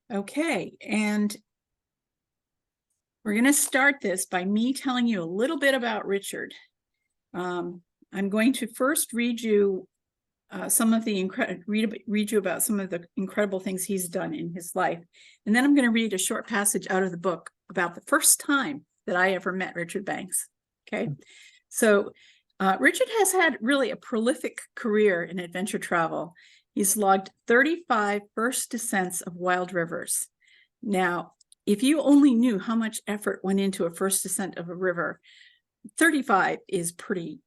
Okay, and we're going to start this by me telling you a little bit about Richard. I'm going to first read you some of the read you about some of the incredible things he's done in his life, and then I'm going to read a short passage out of the book about the first time that I ever met Richard Banks. Okay, so Richard has had really a prolific career in adventure travel. He's logged 35 first descents of wild rivers. Now, if you only knew how much effort went into a first descent of a river, 35 is pretty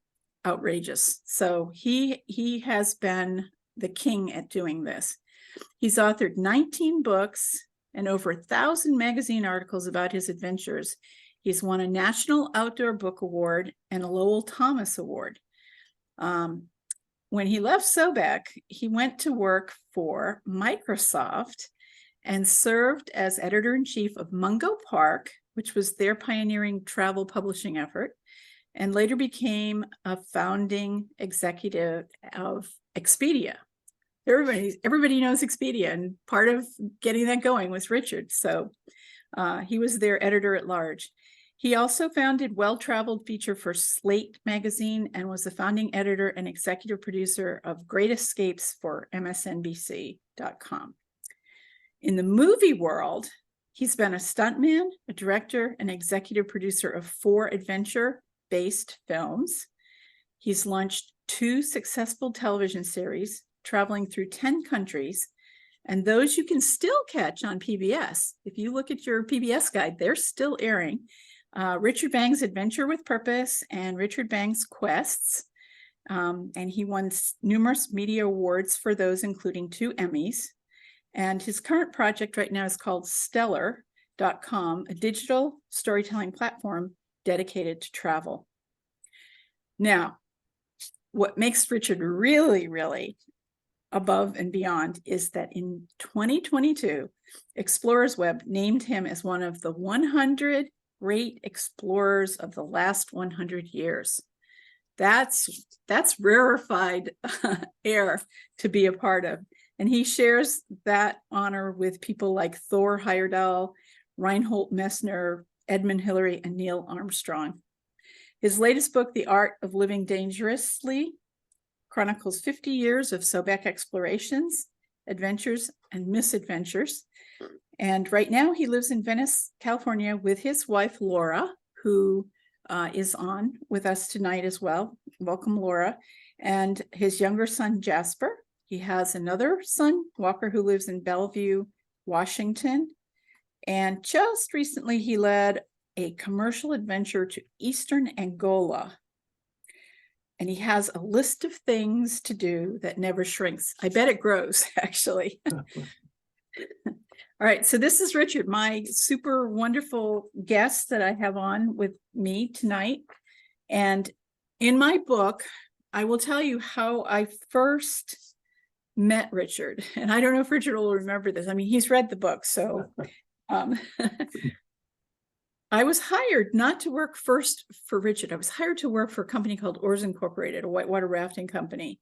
outrageous. So he has been the king at doing this. He's authored 19 books and over 1,000 magazine articles about his adventures. He's won a National Outdoor Book Award and a Lowell Thomas Award. When he left Sobek, he went to work for Microsoft and served as editor-in-chief of Mungo Park, which was their pioneering travel publishing effort, and later became a founding executive of Expedia. Everybody knows Expedia, and part of getting that going was Richard. So he was their editor-at-large. He also founded Well Traveled feature for Slate magazine and was the founding editor and executive producer of Great Escapes for MSNBC.com. In the movie world, he's been a stuntman, a director, and executive producer of 4 adventure-based films. He's launched 2 successful television series, traveling through 10 countries, and those you can still catch on PBS. If you look at your PBS guide, they're still airing. Richard Banks' Adventure with Purpose and Richard Banks' Quests. And he won numerous media awards for those, including 2 Emmys. And his current project right now is called Stellar.com, a digital storytelling platform dedicated to travel. Now, what makes Richard really, really above and beyond is that in 2022, ExplorersWeb named him as one of the 100 great explorers of the last 100 years. That's rarefied air to be a part of. And he shares that honor with people like Thor Heyerdahl, Reinhold Messner, Edmund Hillary, and Neil Armstrong. His latest book, The Art of Living Dangerously, chronicles 50 years of Sobek explorations, adventures, and misadventures. And right now he lives in Venice, California with his wife, Laura, who is on with us tonight as well. Welcome, Laura. And his younger son, Jasper. He has another son, Walker, who lives in Bellevue, Washington. And just recently he led a commercial adventure to Eastern Angola. And he has a list of things to do that never shrinks. I bet it grows, actually. All right, so this is Richard, my super wonderful guest that I have on with me tonight. And in my book, I will tell you how I first met Richard. And I don't know if Richard will remember this. I mean, he's read the book, so I was hired not to work first for Richard. I was hired to work for a company called Oars Incorporated, a whitewater rafting company.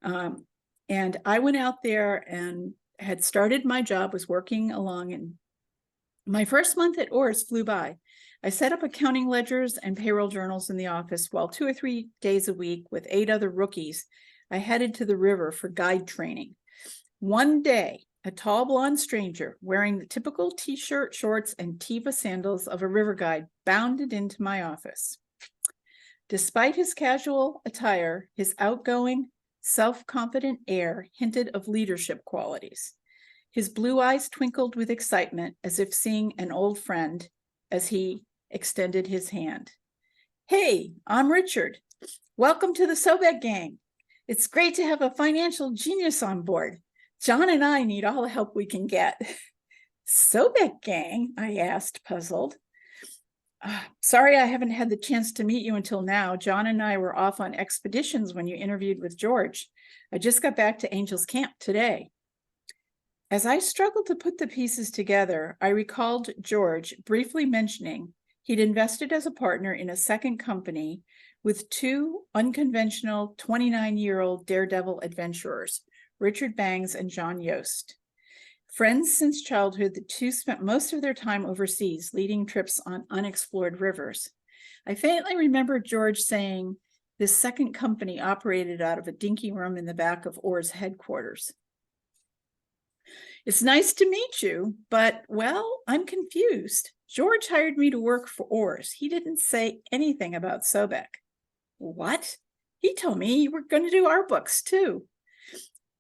And I went out there and had started my job, was working along, and my first month at Oars flew by. I set up accounting ledgers and payroll journals in the office, while 2 or 3 days a week with 8 other rookies, I headed to the river for guide training. One day, a tall blonde stranger wearing the typical t-shirt, shorts, and Teva sandals of a river guide bounded into my office. Despite his casual attire, his outgoing, self-confident air hinted of leadership qualities. His blue eyes twinkled with excitement, as if seeing an old friend, as he extended his hand. "Hey, I'm Richard. Welcome to the Sobek gang. It's great to have a financial genius on board. John and I need all the help we can get." "Sobek gang?" I asked, puzzled. "Sorry I haven't had the chance to meet you until now. John and I were off on expeditions when you interviewed with George. I just got back to Angel's Camp today." As I struggled to put the pieces together, I recalled George briefly mentioning he'd invested as a partner in a second company with 2 unconventional 29-year-old daredevil adventurers, Richard Banks and John Yost. Friends since childhood, the two spent most of their time overseas, leading trips on unexplored rivers. I faintly remember George saying this second company operated out of a dinky room in the back of Orr's headquarters. It's nice to meet you, but, well, I'm confused. George hired me to work for Orr's. He didn't say anything about Sobek. What? He told me you were going to do our books too.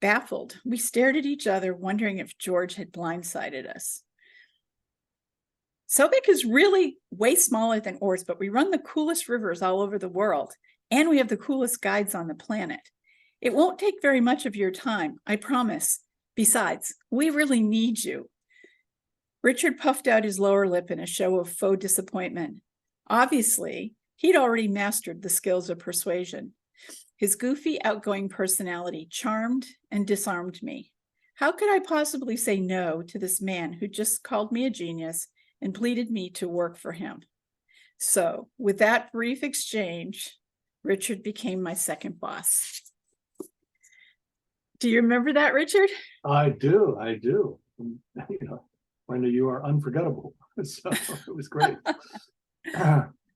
Baffled, we stared at each other, wondering if George had blindsided us. Sobek is really way smaller than Orr's, but we run the coolest rivers all over the world, and we have the coolest guides on the planet. It won't take very much of your time, I promise. Besides, we really need you. Richard puffed out his lower lip in a show of faux disappointment. Obviously, he'd already mastered the skills of persuasion. His goofy, outgoing personality charmed and disarmed me. How could I possibly say no to this man who just called me a genius and pleaded me to work for him? So, with that brief exchange, Richard became my second boss. Do you remember that, Richard? I do. Brenda, you are unforgettable. So it was great.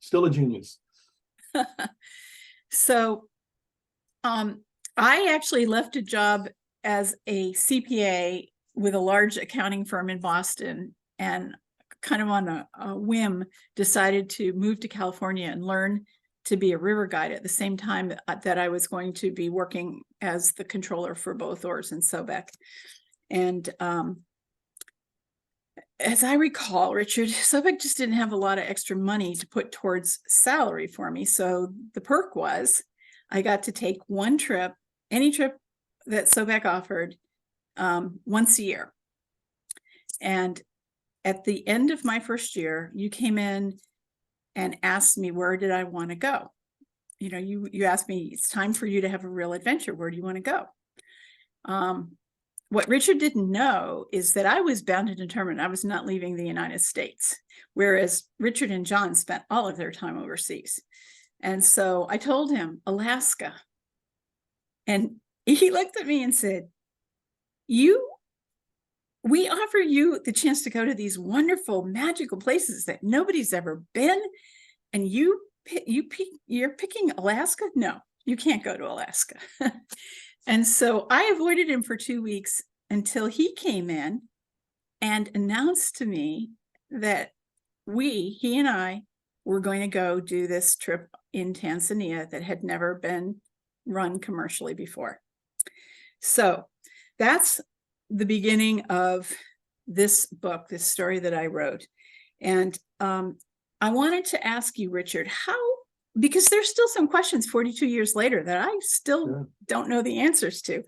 Still a genius. So, I actually left a job as a CPA with a large accounting firm in Boston, and kind of on a whim decided to move to California and learn to be a river guide at the same time that I was going to be working as the controller for both Orr's and Sobek. And as I recall, Richard, Sobek just didn't have a lot of extra money to put towards salary for me. So the perk was I got to take one trip, any trip that Sobek offered, once a year. And at the end of my first year, you came in and asked me, where did I want to go? You know, you asked me, it's time for you to have a real adventure. Where do you want to go? What Richard didn't know is that I was bound and determined I was not leaving the United States, whereas Richard and John spent all of their time overseas. And so I told him, Alaska. And he looked at me and said, we offer you the chance to go to these wonderful, magical places that nobody's ever been, and you're picking Alaska? No, you can't go to Alaska. And so I avoided him for 2 weeks until he came in and announced to me that he and I were going to go do this trip in Tanzania that had never been run commercially before. So that's the beginning of this book, this story that I wrote. And I wanted to ask you, Richard, because there's still some questions 42 years later that I still don't know the answers to.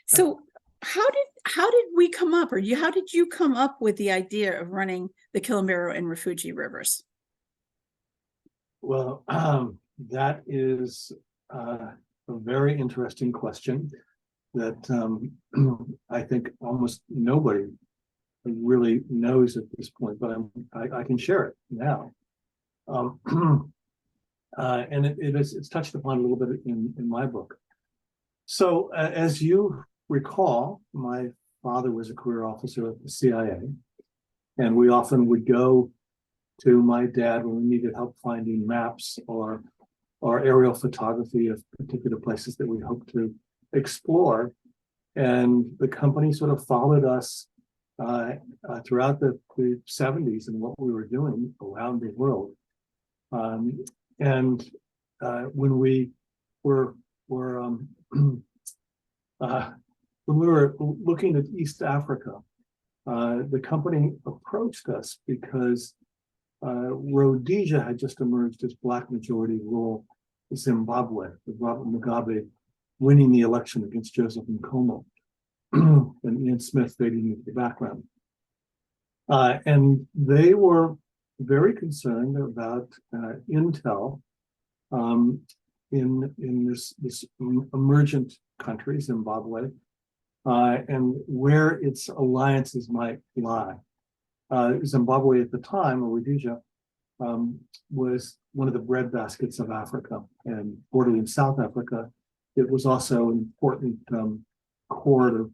So how did we come up, or how did you come up with the idea of running the Kilimanjaro and Rufiji rivers? Well, that is a very interesting question that I think almost nobody really knows at this point, but I can share it now. And it's touched upon a little bit in my book. So as you recall, my father was a career officer at the CIA, and we often would go to my dad when we needed help finding maps or aerial photography of particular places that we hoped to explore. And the company sort of followed us throughout the 70s and what we were doing around the world. And when we were when we were looking at East Africa, the company approached us because Rhodesia had just emerged as Black majority rural Zimbabwe, with Robert Mugabe winning the election against Joseph Nkomo, and Ian Smith fading into the background. And they were very concerned about intel in this emergent country, Zimbabwe, and where its alliances might lie. Zimbabwe at the time, or Rhodesia, was one of the breadbaskets of Africa, and bordering South Africa, it was also an important corridor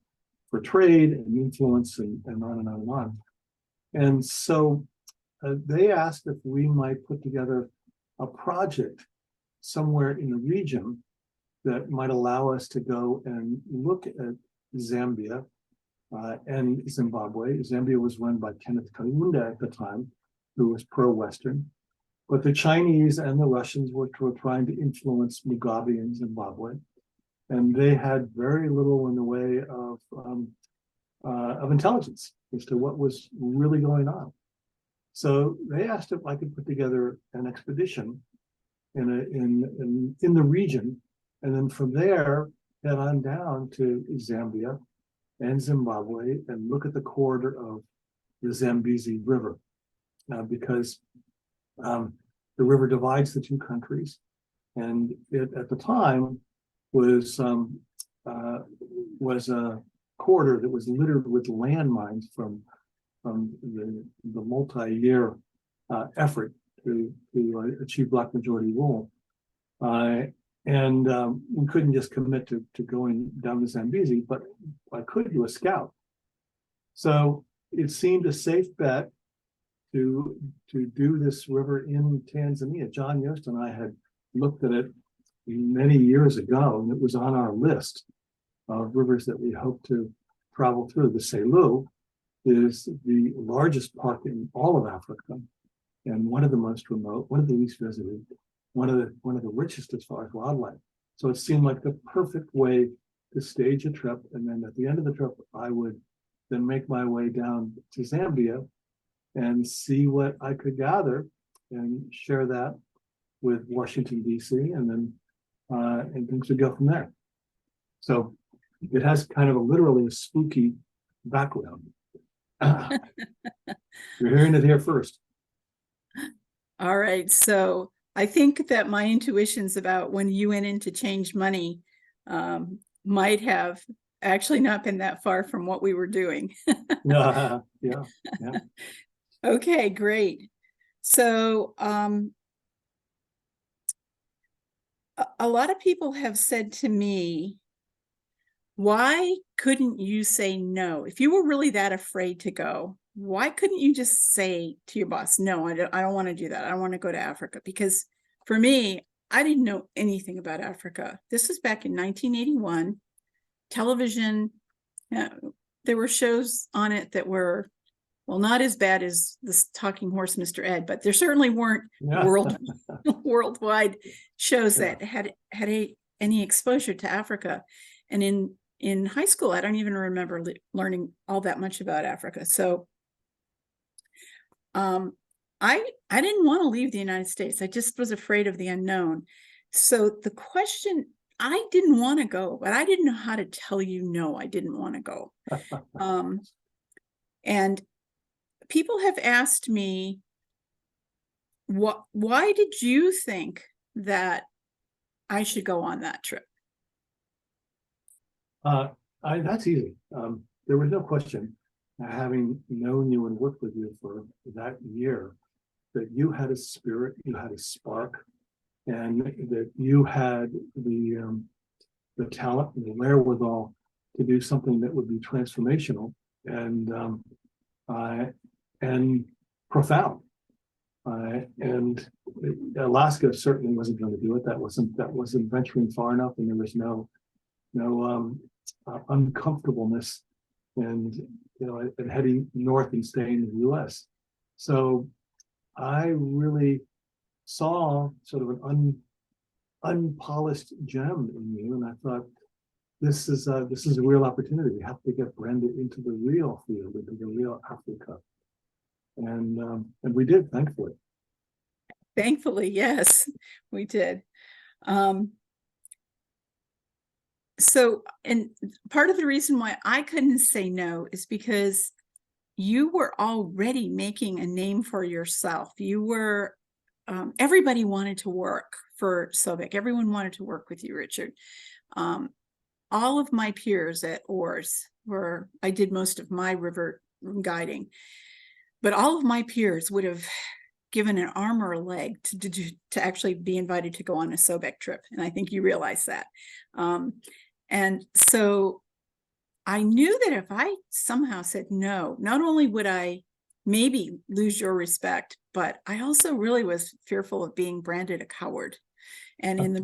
for trade and influence and on and on and on. And so they asked if we might put together a project somewhere in the region that might allow us to go and look at Zambia and Zimbabwe. Zambia was run by Kenneth Kaunda at the time, who was pro-Western. But the Chinese and the Russians were trying to influence Mugabe in Zimbabwe. And they had very little in the way of intelligence as to what was really going on. So they asked if I could put together an expedition in the region, and then from there head on down to Zambia and Zimbabwe and look at the corridor of the Zambezi River, because the river divides the two countries, and it at the time was a corridor that was littered with landmines from the multi-year effort to achieve Black majority rule. And we couldn't just commit to going down the Zambezi, but I could do a scout. So it seemed a safe bet to do this river in Tanzania. John Yost and I had looked at it many years ago, and it was on our list of rivers that we hope to travel through. The Selu is the largest park in all of Africa, and one of the most remote, one of the least visited, one of the richest as far as wildlife. So it seemed like the perfect way to stage a trip, and then at the end of the trip, I would then make my way down to Zambia and see what I could gather and share that with Washington, D.C., and then and things would go from there. So it has kind of literally a spooky background. You're hearing it here first. All right. So I think that my intuitions about when you went in to change money might have actually not been that far from what we were doing. Yeah. Okay, great. So a lot of people have said to me, why couldn't you say no? If you were really that afraid to go, why couldn't you just say to your boss, no, I don't want to do that. I want to go to Africa? Because for me, I didn't know anything about Africa. This was back in 1981. Television, there were shows on it that were, well, not as bad as this Talking Horse, Mr. Ed, but there certainly weren't worldwide shows that had any exposure to Africa. And in high school, I don't even remember learning all that much about Africa. So I didn't want to leave the United States. I just was afraid of the unknown. So the question, I didn't want to go, but I didn't know how to tell you no, I didn't want to go. And people have asked me, why did you think that I should go on that trip? That's easy. There was no question, having known you and worked with you for that year, that you had a spirit, you had a spark, and that you had the talent and the wherewithal to do something that would be transformational and profound. And Alaska certainly wasn't going to do it. That wasn't venturing far enough, and there was no uncomfortableness and and heading north and staying in the U.S. So I really saw sort of an unpolished gem in you, and I thought, this is a real opportunity. We have to get Brenda into the real field, into the real Africa, and we did, thankfully. Thankfully, yes, we did. So, and part of the reason why I couldn't say no is because you were already making a name for yourself. You were, everybody wanted to work for Sobek. Everyone wanted to work with you, Richard. All of my peers at OARS, where I did most of my river guiding, but all of my peers would have given an arm or a leg to actually be invited to go on a Sobek trip. And I think you realize that. And so I knew that if I somehow said no, not only would I maybe lose your respect, but I also really was fearful of being branded a coward. And in the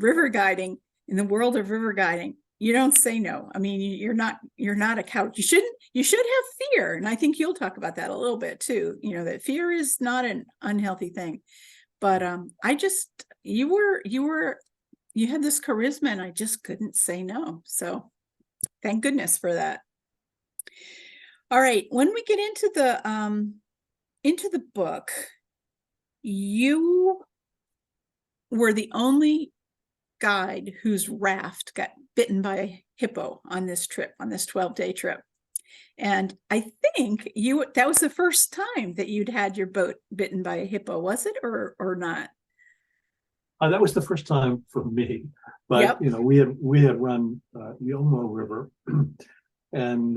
world of river guiding, you don't say no. I mean, you're not a coward. You should have fear. And I think you'll talk about that a little bit too, that fear is not an unhealthy thing. But you had this charisma and I just couldn't say no. So thank goodness for that. All right. When we get into the book, you were the only guide whose raft got bitten by a hippo on this 12-day trip. And I think that was the first time that you'd had your boat bitten by a hippo, was it, or not? That was the first time for me, but Yep. we had run the Omo River, and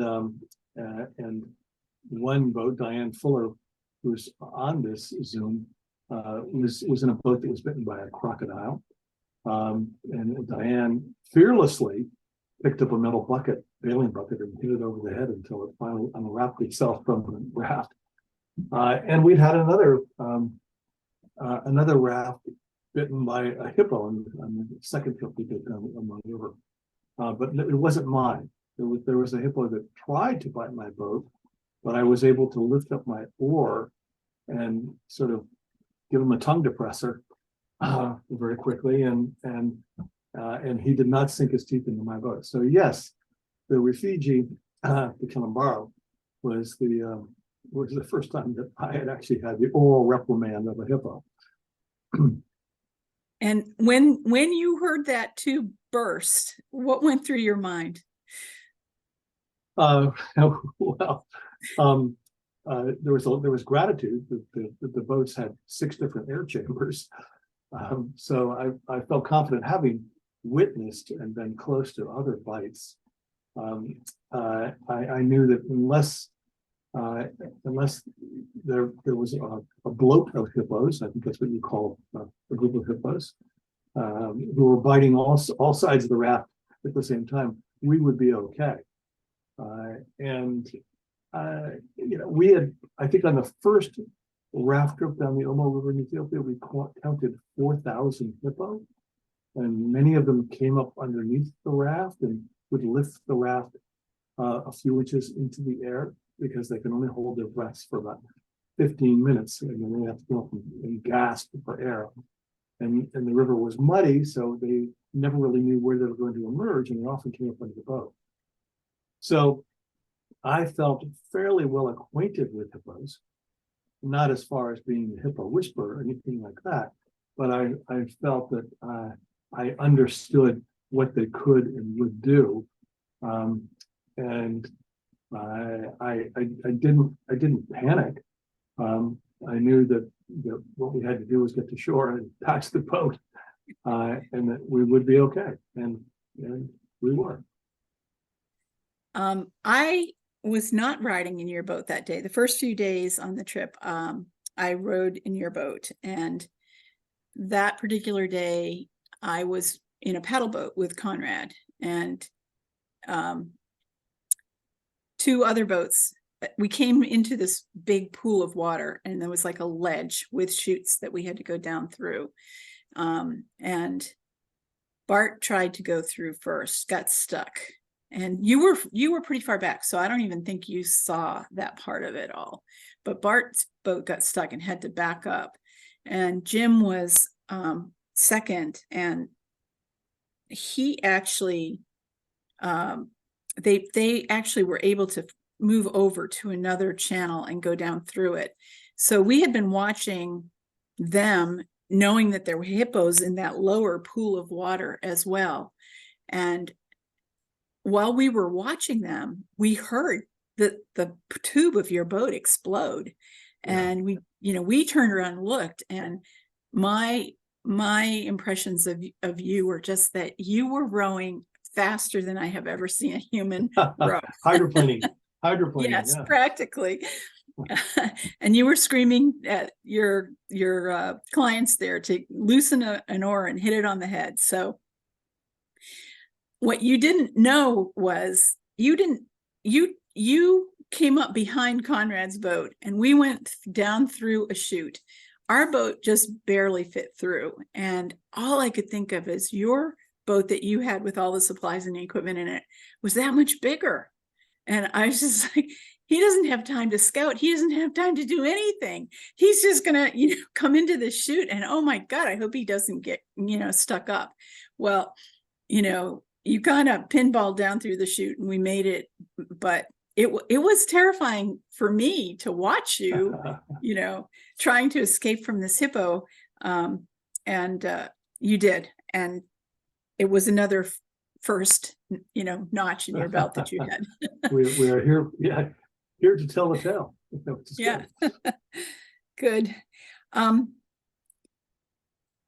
one boat, Diane Fuller, who's on this Zoom, was in a boat that was bitten by a crocodile, and Diane fearlessly picked up a metal bailing bucket, and hit it over the head until it finally unwrapped itself from the raft. And we'd had another raft bitten by a hippo on the second trip we did on the river, but it wasn't mine. There was a hippo that tried to bite my boat, but I was able to lift up my oar and sort of give him a tongue depressor very quickly, and he did not sink his teeth into my boat. So yes, the Rafiji, the Kilimanjaro, was the first time that I had actually had the oral reprimand of a hippo. And when you heard that tube burst, what went through your mind? Well, there was gratitude that the boats had 6 different air chambers. So I felt confident, having witnessed and been close to other bites. I knew that unless there was a bloat of hippos, I think that's what you call a group of hippos, who were biting all sides of the raft at the same time, we would be okay. We had, I think, on the first raft trip down the Omo River in Ethiopia, we counted 4,000 hippo, and many of them came up underneath the raft and would lift the raft a few inches into the air, because they can only hold their breaths for about 15 minutes, and then they have to go up and gasp for air. And the river was muddy, so they never really knew where they were going to emerge, and they often came up under the boat. So I felt fairly well acquainted with hippos, not as far as being a hippo whisperer or anything like that, but I felt that I understood what they could and would do, and I didn't panic. I knew that what we had to do was get to shore and patch the boat, and that we would be okay, and we were. I was not riding in your boat that day. The first few days on the trip, I rode in your boat, and that particular day I was in a paddle boat with Conrad and 2 other boats. We came into this big pool of water, and there was like a ledge with chutes that we had to go down through. And Bart tried to go through first, got stuck. And you were pretty far back, so I don't even think you saw that part of it all. But Bart's boat got stuck and had to back up. And Jim was second, and he actually, they actually were able to move over to another channel and go down through it. So we had been watching them, knowing that there were hippos in that lower pool of water as well. And while we were watching them, we heard the tube of your boat explode. Yeah. And we turned around and looked, and my impressions of you were just that you were rowing faster than I have ever seen a human row. Hydroplaning. Yes, yeah. Practically. And you were screaming at your clients there to loosen an oar and hit it on the head. So what you didn't know was you you came up behind Conrad's boat, and we went down through a chute. Our boat just barely fit through, and all I could think of is your boat that you had with all the supplies and equipment in it was that much bigger. And I was just like, he doesn't have time to scout. He doesn't have time to do anything. He's just gonna, come into the chute, and oh my God, I hope he doesn't get, stuck up. Well, you kind of pinballed down through the chute, and we made it, but it was terrifying for me to watch you, trying to escape from this hippo. And you did. And it was another first, notch in your belt that you had. we are here, here to tell the tale. Yeah. Good.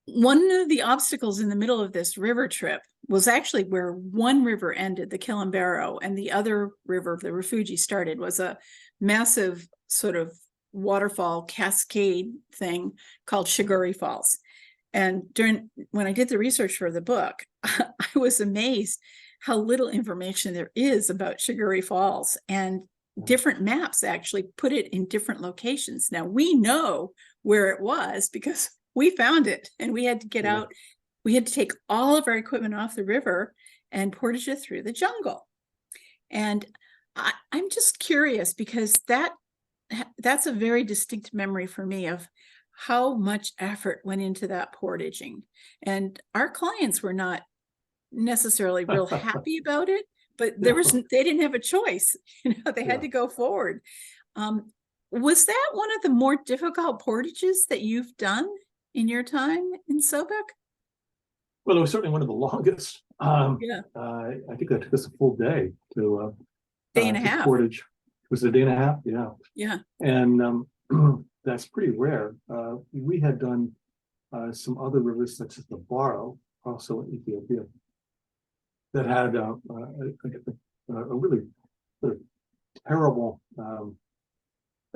One of the obstacles in the middle of this river trip was actually where one river ended, the Kilimanjaro, and the other river, the Rafugee, started, was a massive sort of waterfall cascade thing called Shiguri Falls. And when I did the research for the book, I was amazed how little information there is about Shiguri Falls, and different maps actually put it in different locations. Now we know where it was because we found it, and we had to get out. We had to take all of our equipment off the river and portage it through the jungle. And I'm just curious, because that's a very distinct memory for me of how much effort went into that portaging. And our clients were not necessarily real happy about it, but they didn't have a choice. They had to go forward. Was that one of the more difficult portages that you've done in your time in Sobek? Well, it was certainly one of the longest. I think that took us a full day to day and a half. Portage. It was a day and a half, Yeah. And that's pretty rare. We had done some other rivers, such as the Baro, also in Ethiopia, that had a really sort of terrible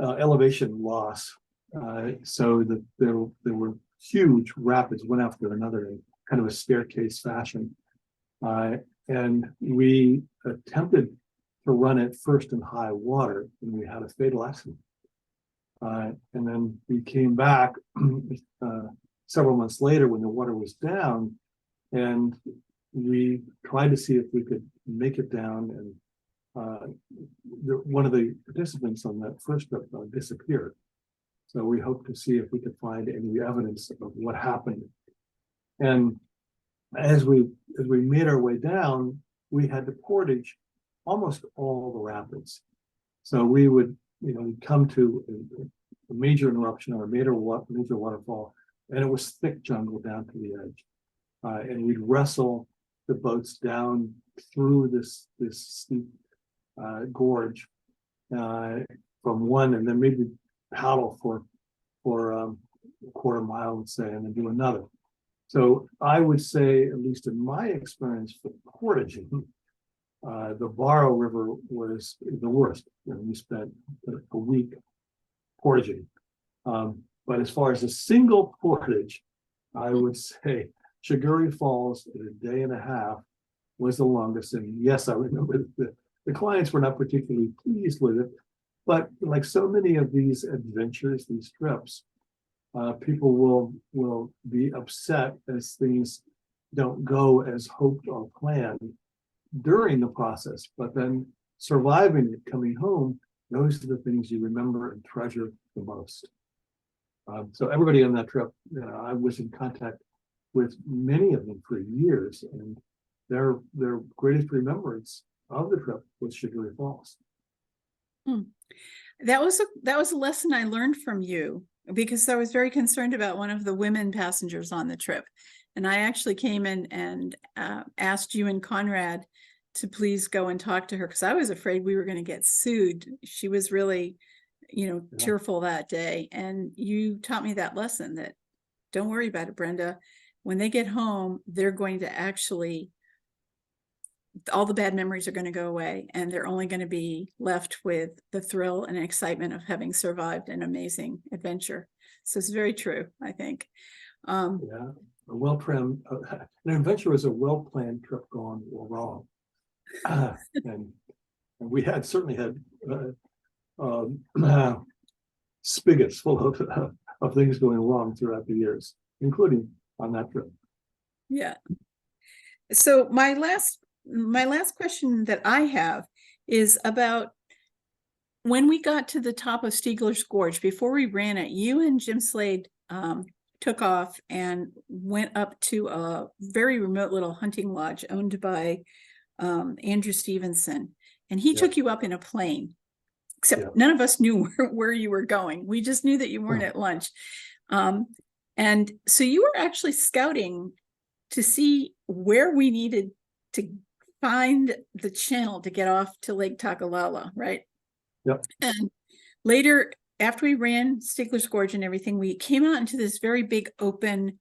elevation loss. So that there were huge rapids, one after another, in kind of a staircase fashion. And we attempted to run it first in high water, and we had a fatal accident. And then we came back several months later when the water was down, and we tried to see if we could make it down. And one of the participants on that first trip disappeared. So we hoped to see if we could find any evidence of what happened. And as we made our way down, we had to portage almost all the rapids. So we would, come to a major eruption or a major waterfall, and it was thick jungle down to the edge. And we'd wrestle the boats down through this steep gorge from one, and then maybe paddle for a quarter mile, let's say, and then do another. So I would say, at least in my experience for portaging, the Baro River was the worst. We spent a week portaging. But as far as a single portage, I would say Shiguri Falls in a day and a half was the longest. And yes, I remember the clients were not particularly pleased with it. But like so many of these adventures, these trips, people will be upset as things don't go as hoped or planned during the process. But then surviving it, coming home, those are the things you remember and treasure the most. So everybody on that trip, I was in contact with many of them for years, and their greatest remembrance of the trip was Shiguri Falls. That was a lesson I learned from you, because I was very concerned about one of the women passengers on the trip. And I actually came in and asked you and Conrad to please go and talk to her, because I was afraid we were going to get sued. She was really, tearful that day. And you taught me that lesson, that don't worry about it, Brenda. When they get home, they're going to actually, all the bad memories are going to go away, and they're only going to be left with the thrill and excitement of having survived an amazing adventure. So it's very true, I think. A well-planned, an adventure is a well-planned trip gone wrong. And And we had certainly had spigots full of things going wrong throughout the years, including on that trip. Yeah. So my last question that I have is about when we got to the top of Stiegler's Gorge. Before we ran it, you and Jim Slade took off and went up to a very remote little hunting lodge owned by Andrew Stevenson, and he took you up in a plane. Except none of us knew where you were going. We just knew that you weren't at lunch. And so you were actually scouting to see where we needed to find the channel to get off to Lake Tagalala, right? Yep. And later, after we ran Stiegler's Gorge and everything, we came out into this very big open,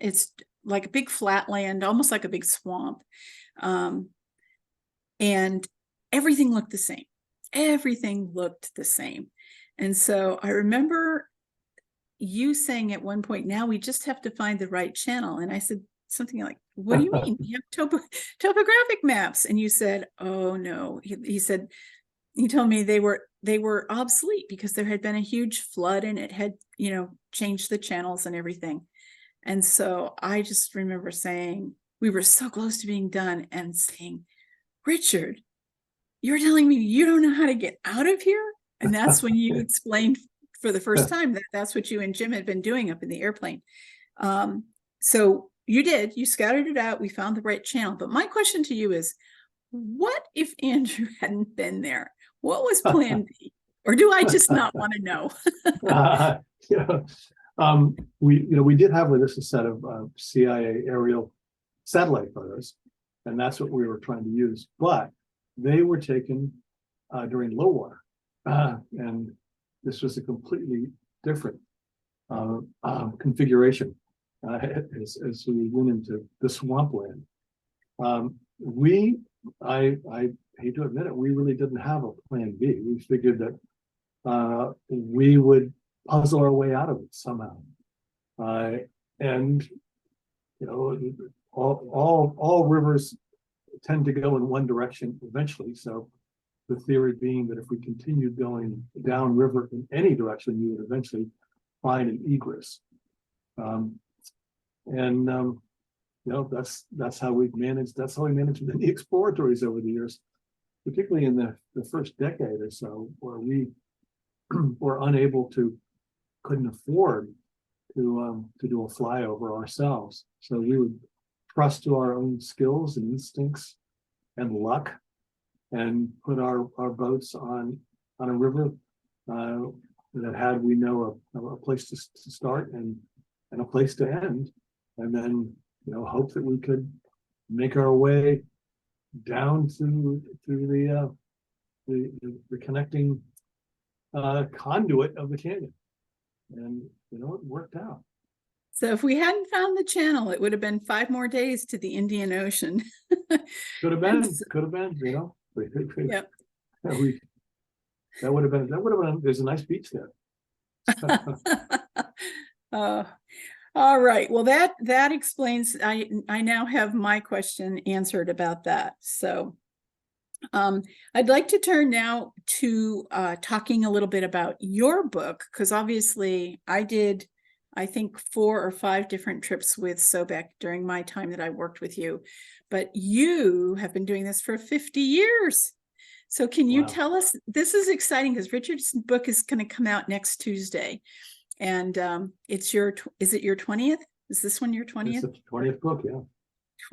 it's like a big flat land, almost like a big swamp. And everything looked the same. Everything looked the same. And so I remember you saying at one point, now we just have to find the right channel. And I said something like, what do you mean? You have topographic maps. And you said, oh no. He said, he told me they were obsolete because there had been a huge flood and it had, changed the channels and everything. And so I just remember saying, we were so close to being done and saying, Richard, you're telling me you don't know how to get out of here? And that's when you explained for the first time that that's what you and Jim had been doing up in the airplane. So you scouted it out. We found the right channel. But my question to you is, what if Andrew hadn't been there? What was plan B? Or do I just not want to know? We did have with us a set of CIA aerial satellite photos, and that's what we were trying to use. But they were taken during low water, and this was a completely different configuration as we went into the swampland. I hate to admit it, we really didn't have a plan B. We figured that we would puzzle our way out of it somehow, and all rivers tend to go in one direction eventually. So the theory being that if we continued going downriver in any direction, you would eventually find an egress. That's how we managed. That's how we managed the exploratories over the years, particularly in the first decade or so, where we were couldn't afford to do a flyover ourselves. So we would trust to our own skills and instincts and luck, and put our boats on a river that had a place to start and a place to end, and then hope that we could make our way down to the connecting conduit of the canyon, and it worked out. So if we hadn't found the channel, it would have been 5 more days to the Indian Ocean. Could have been. Yep. That would have been. There's a nice beach there. All right. Well, that explains. I now have my question answered about that. So I'd like to turn now to talking a little bit about your book, because obviously I did, I think, 4 or 5 different trips with Sobek during my time that I worked with you, but you have been doing this for 50 years. So can you tell us, this is exciting because Richard's book is going to come out next Tuesday, and is it your 20th? Is this one your 20th? It's the 20th book, yeah.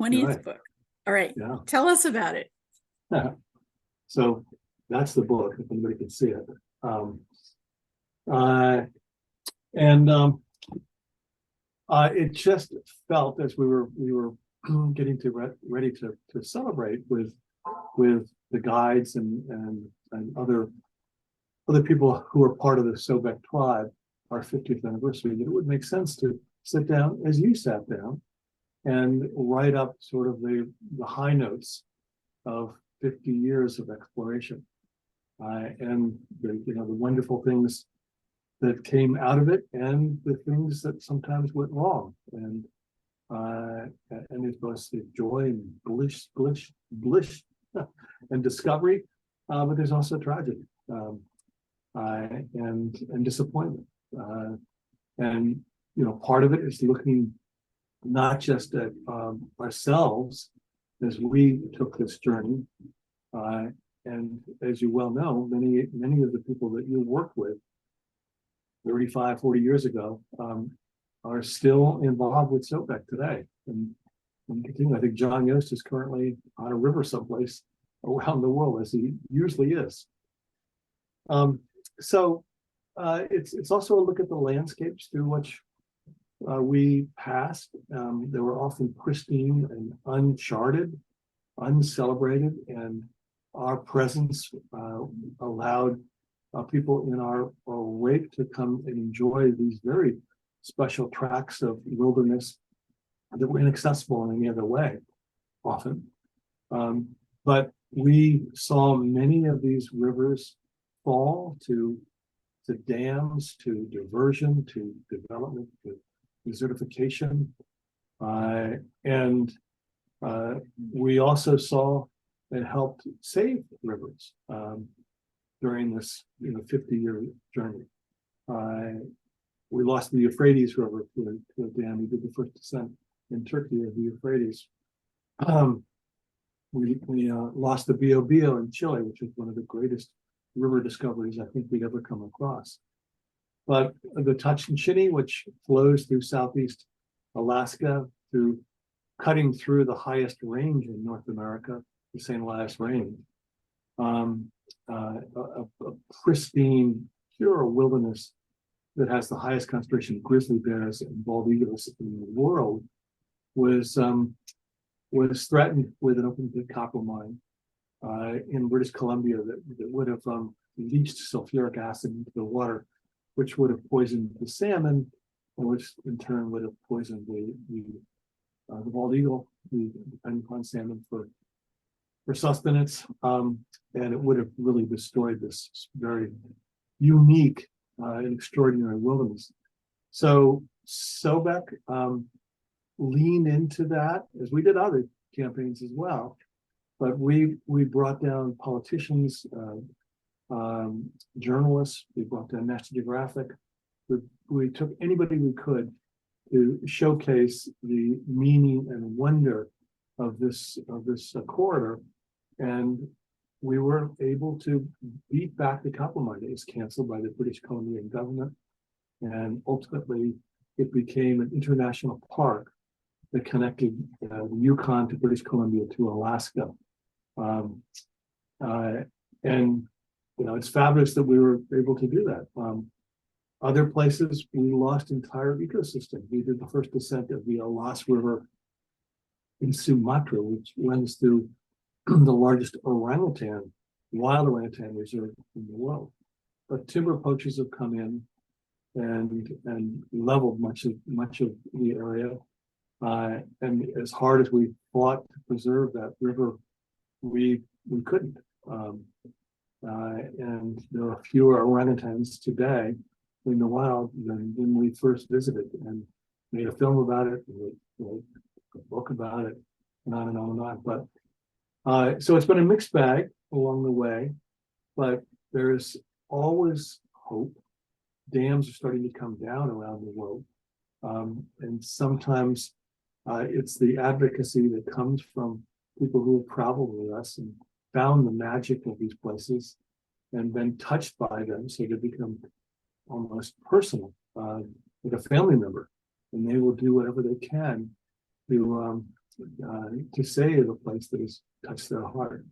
20th book. All right. Yeah. Tell us about it. So that's the book, if anybody can see it. It just felt, as we were getting ready to celebrate with the guides and other people who are part of the Sobek tribe, our 50th anniversary, that it would make sense to sit down, as you sat down, and write up sort of the high notes of 50 years of exploration, and the wonderful things that came out of it, and the things that sometimes went wrong, and there's both the joy and bliss and discovery, but there's also tragedy and disappointment. And part of it is looking not just at ourselves as we took this journey, and as you well know, many of the people that you worked with 35, 40 years ago are still involved with Sobek today. And continue. I think John Yost is currently on a river someplace around the world, as he usually is. So it's also a look at the landscapes through which we passed. They were often pristine and uncharted, uncelebrated, and our presence allowed people in our wake to come and enjoy these very special tracts of wilderness that were inaccessible in any other way, often. But we saw many of these rivers fall to dams, to diversion, to development, to desertification. And we also saw and helped save rivers during this 50-year journey. We lost the Euphrates River to a dam. We did the first descent in Turkey of the Euphrates. We lost the Biobío in Chile, which is one of the greatest river discoveries I think we'd ever come across. But the Tatshenshini, which flows through southeast Alaska, cutting through the highest range in North America, the St. Elias Range, a pristine, pure wilderness that has the highest concentration of grizzly bears and bald eagles in the world, was threatened with an open pit copper mine in British Columbia that would have leached sulfuric acid into the water, which would have poisoned the salmon, and which in turn would have poisoned the bald eagle, who depend upon salmon for sustenance, and it would have really destroyed this very unique and extraordinary wilderness. So Sobek leaned into that, as we did other campaigns as well. But we brought down politicians, journalists. We brought down National Geographic. We took anybody we could to showcase the meaning and wonder of this corridor, and we were able to beat back the copper mine. It was canceled by the British Columbian government, and ultimately it became an international park that connected the Yukon to British Columbia to Alaska. And it's fabulous that we were able to do that. Other places, we lost entire ecosystem. We did the first descent of the Alas River in Sumatra, which runs through the largest wild orangutan reserve in the world. But timber poachers have come in and leveled much of the area. And as hard as we fought to preserve that river, we couldn't. And there are fewer orangutans today in the wild than when we first visited, and made a film about it, and a book about it, and on and on and on. But so it's been a mixed bag along the way, but there's always hope. Dams are starting to come down around the world, and sometimes it's the advocacy that comes from people who have traveled with us and found the magic of these places and been touched by them, so they become almost personal, like a family member, and they will do whatever they can to save a place that has touched their heart.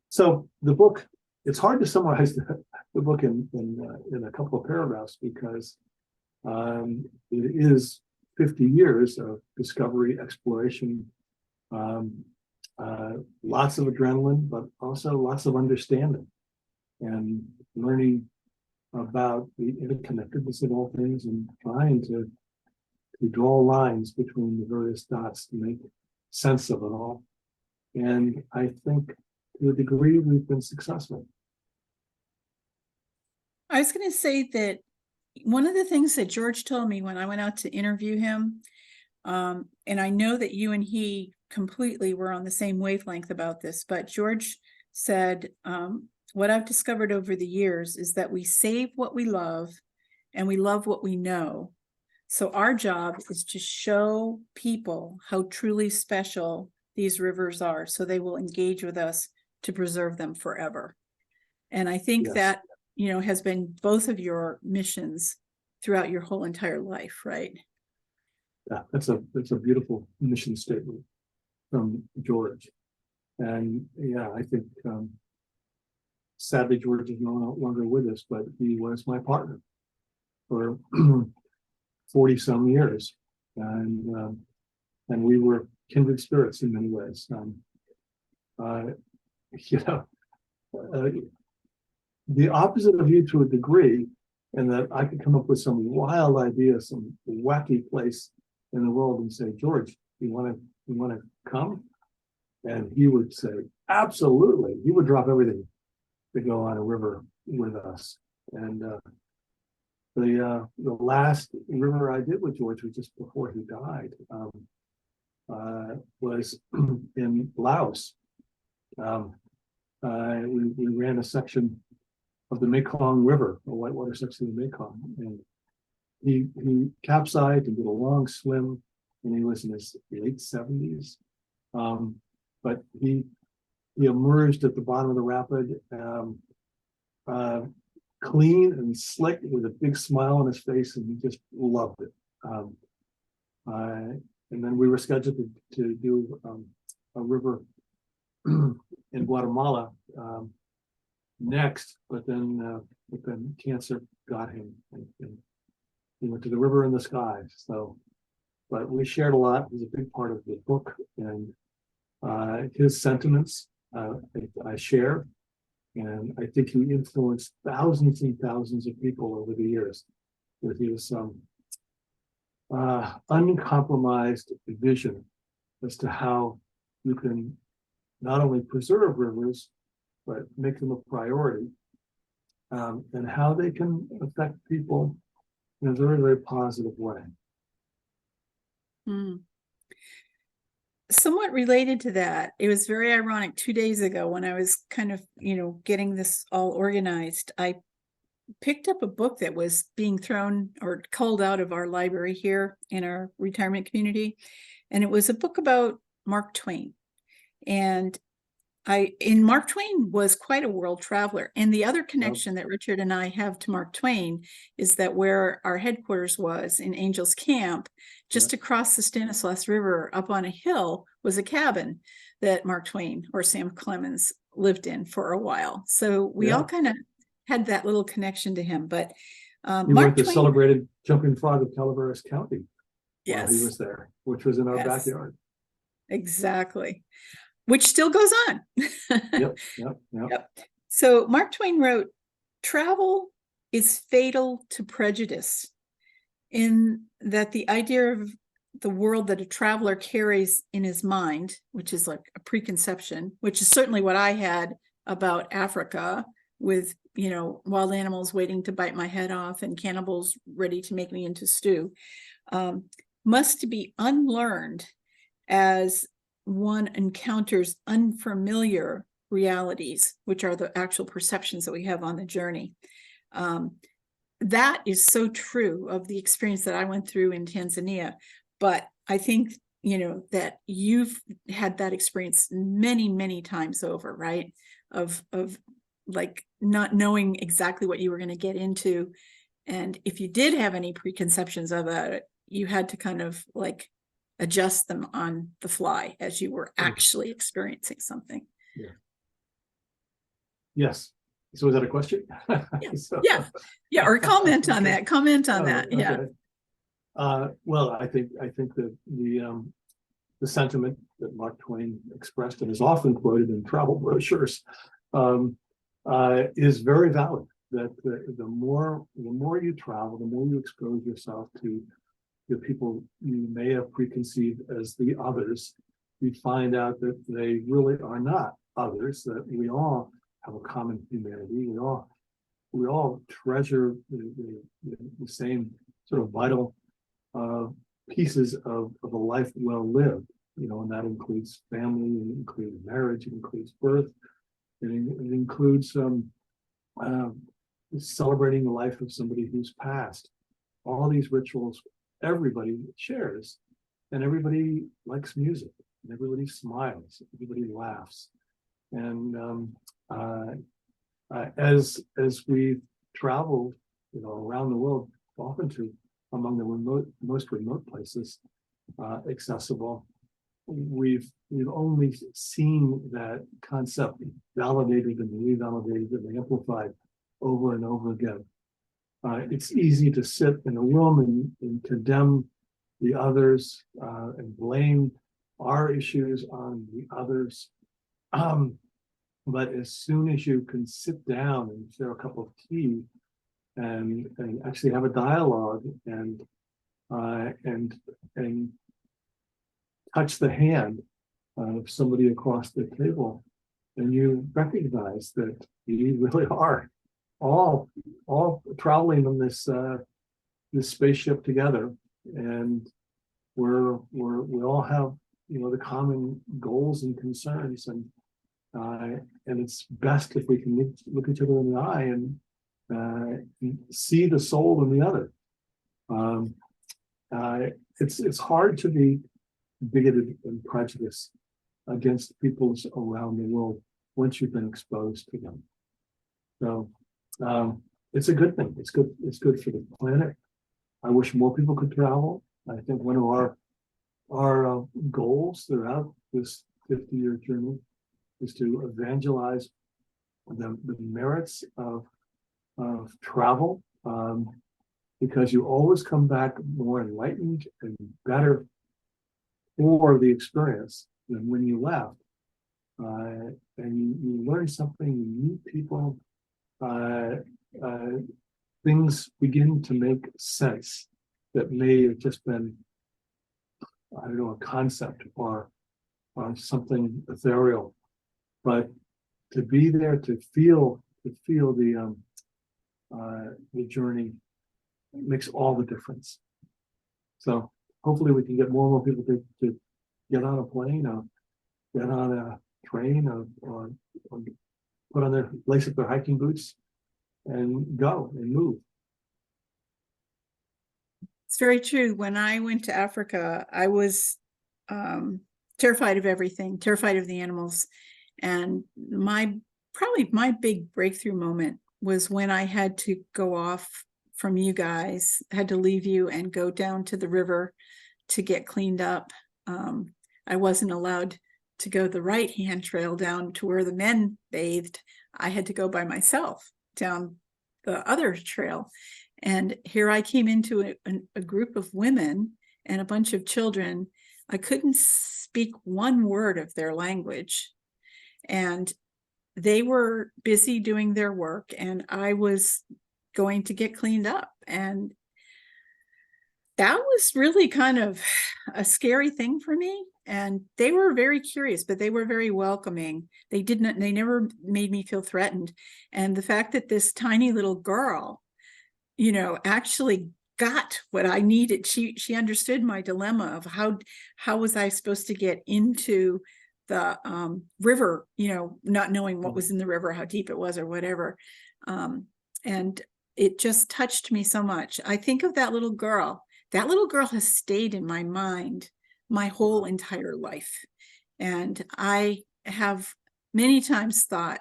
So the book, it's hard to summarize the book in a couple of paragraphs, because it is 50 years of discovery, exploration, lots of adrenaline, but also lots of understanding and learning about the interconnectedness of all things, and trying to draw lines between the various dots to make sense of it all. And I think to a degree we've been successful. I was going to say that one of the things that George told me when I went out to interview him, and I know that you and he completely were on the same wavelength about this, but George said, what I've discovered over the years is that we save what we love and we love what we know. So our job is to show people how truly special these rivers are, so they will engage with us to preserve them forever. And I think Yes. that, has been both of your missions throughout your whole entire life, right? Yeah, that's a beautiful mission statement from George. And yeah, I think sadly George is no longer with us, but he was my partner for 40 some years. And we were kindred spirits in many ways. You know, the opposite of you to a degree, and that I could come up with some wild idea, some wacky place in the world and say, George, you want to come? And he would say, absolutely. He would drop everything to go on a river with us. And the last river I did with George was just before he died. Was in Laos. We ran a section of the Mekong River, a whitewater section of the Mekong, and he capsized and did a long swim, and he was in his late 70s. But he emerged at the bottom of the rapid, clean and slick, with a big smile on his face, and he just loved it. And then we were scheduled to do a river in Guatemala next, but then cancer got him, and he went to the river in the sky. So, but we shared a lot. It was a big part of the book, and his sentiments I share, and I think he influenced thousands and thousands of people over the years with his uncompromised vision as to how you can not only preserve rivers, but make them a priority, and how they can affect people in a very, very positive way. Somewhat related to that, it was very ironic 2 days ago when I was kind of, getting this all organized. I picked up a book that was being thrown or culled out of our library here in our retirement community. And it was a book about Mark Twain. And Mark Twain was quite a world traveler. And the other connection that Richard and I have to Mark Twain is that where our headquarters was in Angels Camp, just across the Stanislaus River up on a hill, was a cabin that Mark Twain or Sam Clemens lived in for a while. So we all kind of had that little connection to him. But Mark Twain, the celebrated jumping frog of Calaveras County. Yes, while he was there, which was in our backyard. Exactly. Which still goes on. Yep. So Mark Twain wrote, "Travel is fatal to prejudice," in that the idea of the world that a traveler carries in his mind, which is like a preconception, which is certainly what I had about Africa, with, wild animals waiting to bite my head off and cannibals ready to make me into stew, must be unlearned as one encounters unfamiliar realities, which are the actual perceptions that we have on the journey. That is so true of the experience that I went through in Tanzania. But I think, that you've had that experience many, many times over, right? Of like not knowing exactly what you were going to get into. And if you did have any preconceptions about it, you had to kind of like adjust them on the fly as you were actually experiencing something. Yes. So is that a question? Yeah. Or comment on that. Comment on that. Okay. Yeah. Well, I think that the sentiment that Mark Twain expressed and is often quoted in travel brochures is very valid. That the more you travel, the more you expose yourself to the people you may have preconceived as the others, you find out that they really are not others. That we all have a common humanity. We all treasure the same sort of vital pieces of a life well lived. and that includes family, it includes marriage, it includes birth, it includes celebrating the life of somebody who's passed. All these rituals, everybody shares, and everybody likes music, and everybody smiles, everybody laughs. And as we've traveled, around the world, often to among the most remote places accessible, we've only seen that concept validated and revalidated and amplified over and over again. It's easy to sit in a room and condemn the others and blame our issues on the others. But as soon as you can sit down and share a cup of tea and actually have a dialogue and touch the hand of somebody across the table, and you recognize that you really are all traveling on this spaceship together, and we all have the common goals and concerns, and it's best if we can look each other in the eye and see the soul in the other. It's hard to be bigoted and prejudiced against peoples around the world once you've been exposed to them. So it's a good thing. It's good for the planet. I wish more people could travel. I think one of our goals throughout this 50-year journey is to evangelize the merits of travel, because you always come back more enlightened and better for the experience than when you left. And you learn something, you meet people, things begin to make sense that may have just been, I don't know, a concept or something ethereal. But to be there, to feel the journey makes all the difference. So hopefully we can get more and more people to get on a plane or get on a train or put on lace up their hiking boots and go and move. It's very true. When I went to Africa, I was terrified of everything, terrified of the animals. And probably my big breakthrough moment was when I had to go off from you guys, had to leave you and go down to the river to get cleaned up. I wasn't allowed to go the right-hand trail down to where the men bathed. I had to go by myself down the other trail. And here I came into a group of women and a bunch of children. I couldn't speak one word of their language. And they were busy doing their work, and I was going to get cleaned up. And that was really kind of a scary thing for me. And they were very curious, but they were very welcoming. They never made me feel threatened. And the fact that this tiny little girl, actually got what I needed. She understood my dilemma of how was I supposed to get into the river, not knowing what was in the river, how deep it was or whatever. And it just touched me so much. I think of that little girl. That little girl has stayed in my mind my whole entire life. And I have many times thought,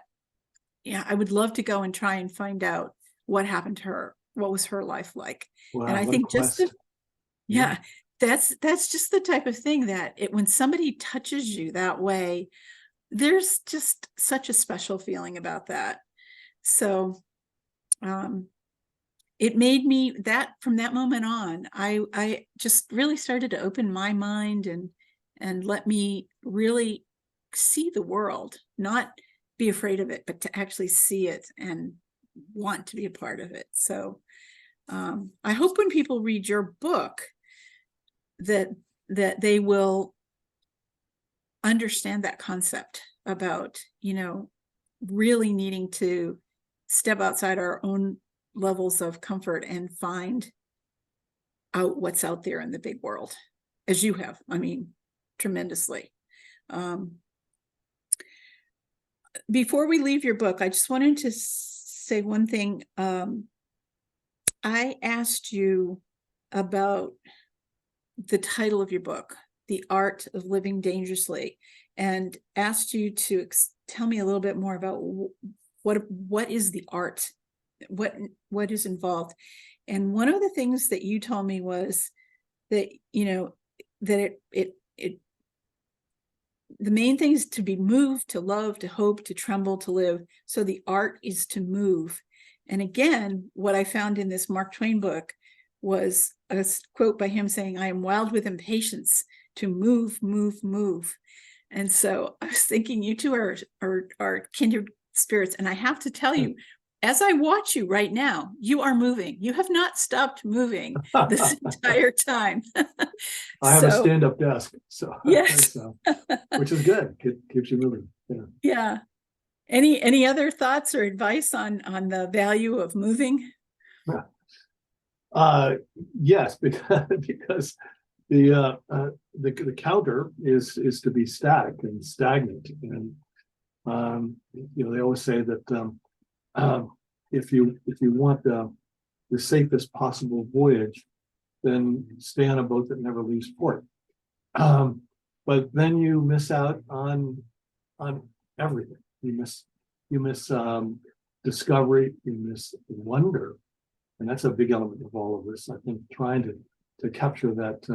yeah, I would love to go and try and find out what happened to her. What was her life like? Wow, and I think just that's just the type of thing that when somebody touches you that way, there's just such a special feeling about that. So it made me that from that moment on, I just really started to open my mind and let me really see the world, not be afraid of it, but to actually see it and want to be a part of it. So I hope when people read your book that they will understand that concept about, really needing to step outside our own levels of comfort and find out what's out there in the big world, as you have. I mean, tremendously. Before we leave your book, I just wanted to say one thing. I asked you about the title of your book, The Art of Living Dangerously, and asked you to tell me a little bit more about what is the art, what is involved. And one of the things that you told me was that, you know, that the main thing is to be moved, to love, to hope, to tremble, to live. So the art is to move. And again, what I found in this Mark Twain book was a quote by him saying, "I am wild with impatience to move, move, move." And so I was thinking you two are kindred spirits. And I have to tell you, as I watch you right now, you are moving. You have not stopped moving this entire time. I have a stand-up desk, so yes, which is good. Keeps you moving. Yeah. Yeah. Any other thoughts or advice on the value of moving? Yes, because the counter is to be static and stagnant, and you know, they always say that if you want the safest possible voyage, then stay on a boat that never leaves port. But then you miss out on everything. You miss discovery. You miss wonder, and that's a big element of all of this. I think trying to capture that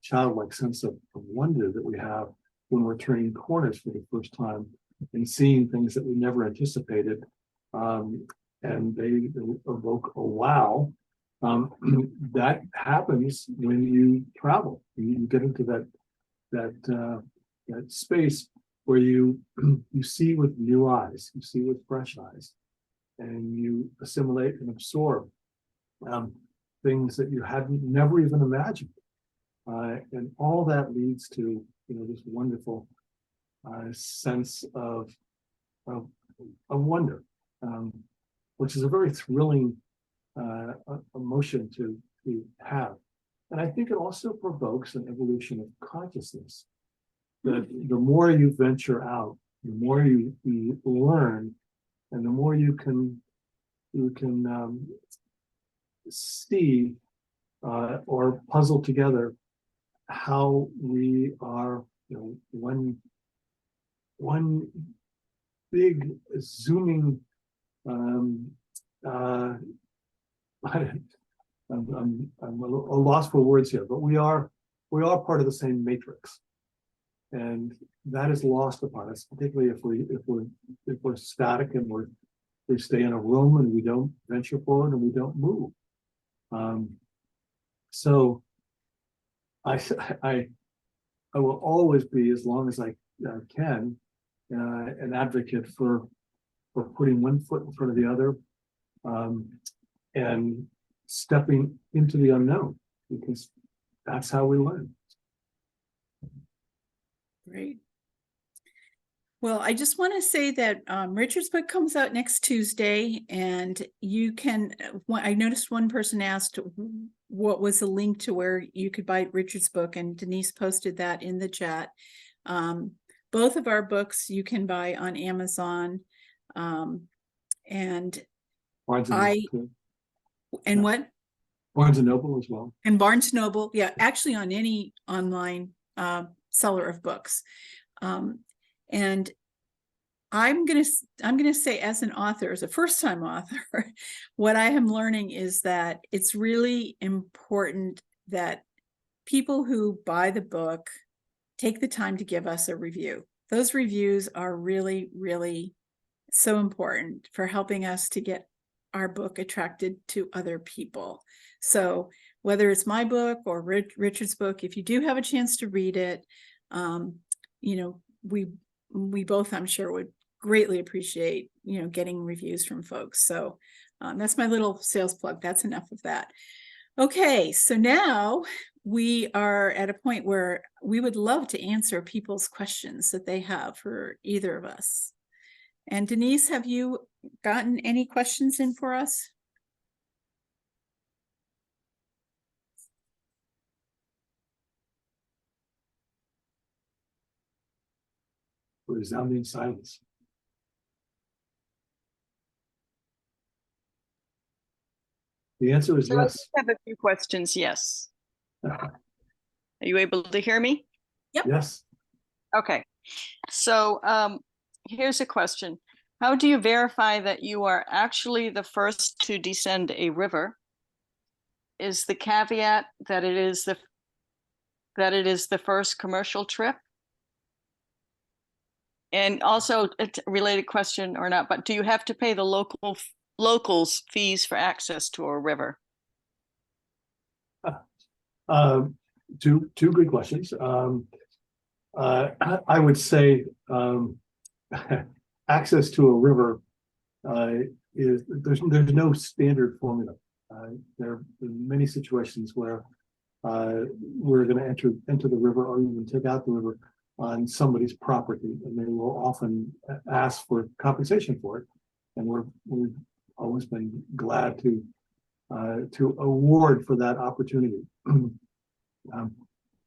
childlike sense of wonder that we have when we're turning corners for the first time and seeing things that we never anticipated, and they evoke a wow. That happens when you travel. You get into that space where you see with new eyes, you see with fresh eyes, and you assimilate and absorb things that you hadn't never even imagined, and all that leads to, you know, this wonderful sense of wonder, which is a very thrilling emotion to have. And I think it also provokes an evolution of consciousness. That the more you venture out, the more you learn, and the more you can see or puzzle together how we are, you know, one big zooming I'm a loss for words here, but we are part of the same matrix, and that is lost upon us, particularly if we're static and we stay in a room and we don't venture forward and we don't move. So I will always be, as long as I can, an advocate for putting one foot in front of the other, and stepping into the unknown, because that's how we learn. Great. Well, I just want to say that Richard's book comes out next Tuesday, and you can, I noticed one person asked what was the link to where you could buy Richard's book, and Denise posted that in the chat. Both of our books you can buy on Amazon, and Barnes and Noble, and what? Barnes and Noble as well. And Barnes and Noble, yeah, actually on any online seller of books. And I'm gonna say, as an author, as a first-time author, what I am learning is that it's really important that people who buy the book take the time to give us a review. Those reviews are really, really so important for helping us to get our book attracted to other people. So whether it's my book or Richard's book, if you do have a chance to read it, you know, we both, I'm sure, would greatly appreciate, you know, getting reviews from folks. So that's my little sales plug. That's enough of that. Okay, so now we are at a point where we would love to answer people's questions that they have for either of us. And Denise, have you gotten any questions in for us? resounding silence. The answer is So I yes. have a few questions. Yes. Are you able to hear me? Yes. Okay. So here's a question. How do you verify that you are actually the first to descend a river? Is the caveat that it is the first commercial trip? And also a related question or not, but do you have to pay the locals fees for access to a river? Two good questions. I would say access to a river is there's no standard formula. There are many situations where we're going to enter the river or even take out the river on somebody's property, and they will often ask for compensation for it. And we've always been glad to award for that opportunity.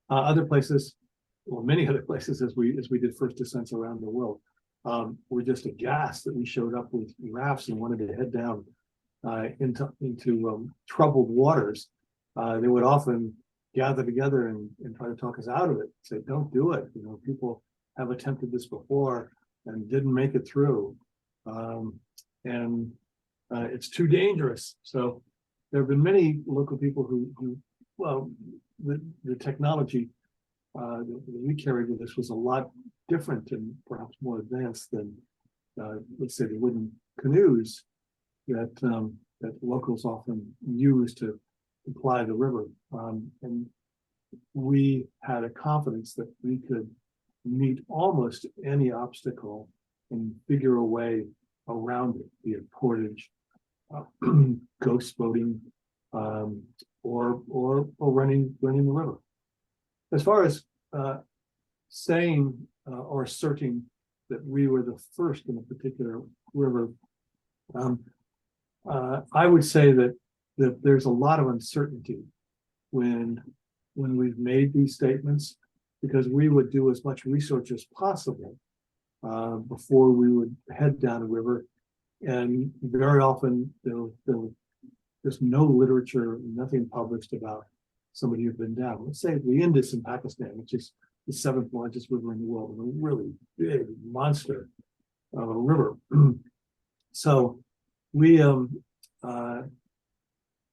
Other places, well, many other places, as we did first descents around the world, were just aghast that we showed up with rafts and wanted to head down into troubled waters. They would often gather together and try to talk us out of it. Say, don't do it. You know, people have attempted this before and didn't make it through, and it's too dangerous. So there have been many local people who well, the technology that we carried with us was a lot different and perhaps more advanced than, let's say, the wooden canoes that locals often use to ply the river. And we had a confidence that we could meet almost any obstacle and figure a way around it, be it portage, ghost boating, or running the river. As far as saying or asserting that we were the first in a particular river, I would say that there's a lot of uncertainty when we've made these statements, because we would do as much research as possible before we would head down a river, and very often there's no literature, nothing published about somebody who's been down. Let's say the Indus in Pakistan, which is the 7th largest river in the world, and a really big monster of a river. So we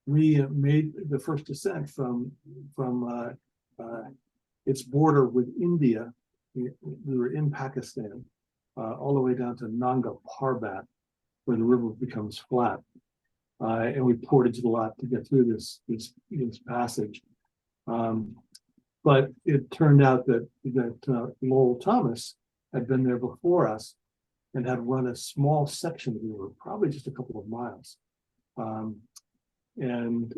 made the first descent from its border with India. We were in Pakistan, all the way down to Nanga Parbat, where the river becomes flat. And we portaged a lot to get through this passage. But it turned out that Lowell Thomas had been there before us and had run a small section of the river, probably just a couple of miles. And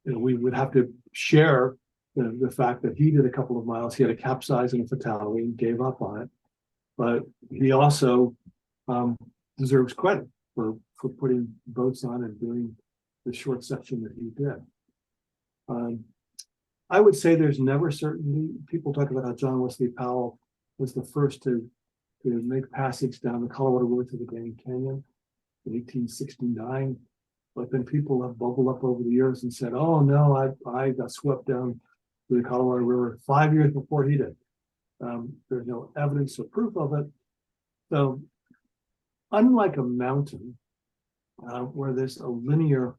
you know, we would have to share the fact that he did a couple of miles. He had a capsize and a fatality and gave up on it. But he also deserves credit for putting boats on and doing the short section that he did. I would say there's never certainty. People talk about how John Wesley Powell was the first to make passage down the Colorado River to the Grand Canyon in 1869. But then people have bubbled up over the years and said, oh no, I got swept down the Colorado River 5 years before he did. There's no evidence or proof of it. So unlike a mountain, where there's a linear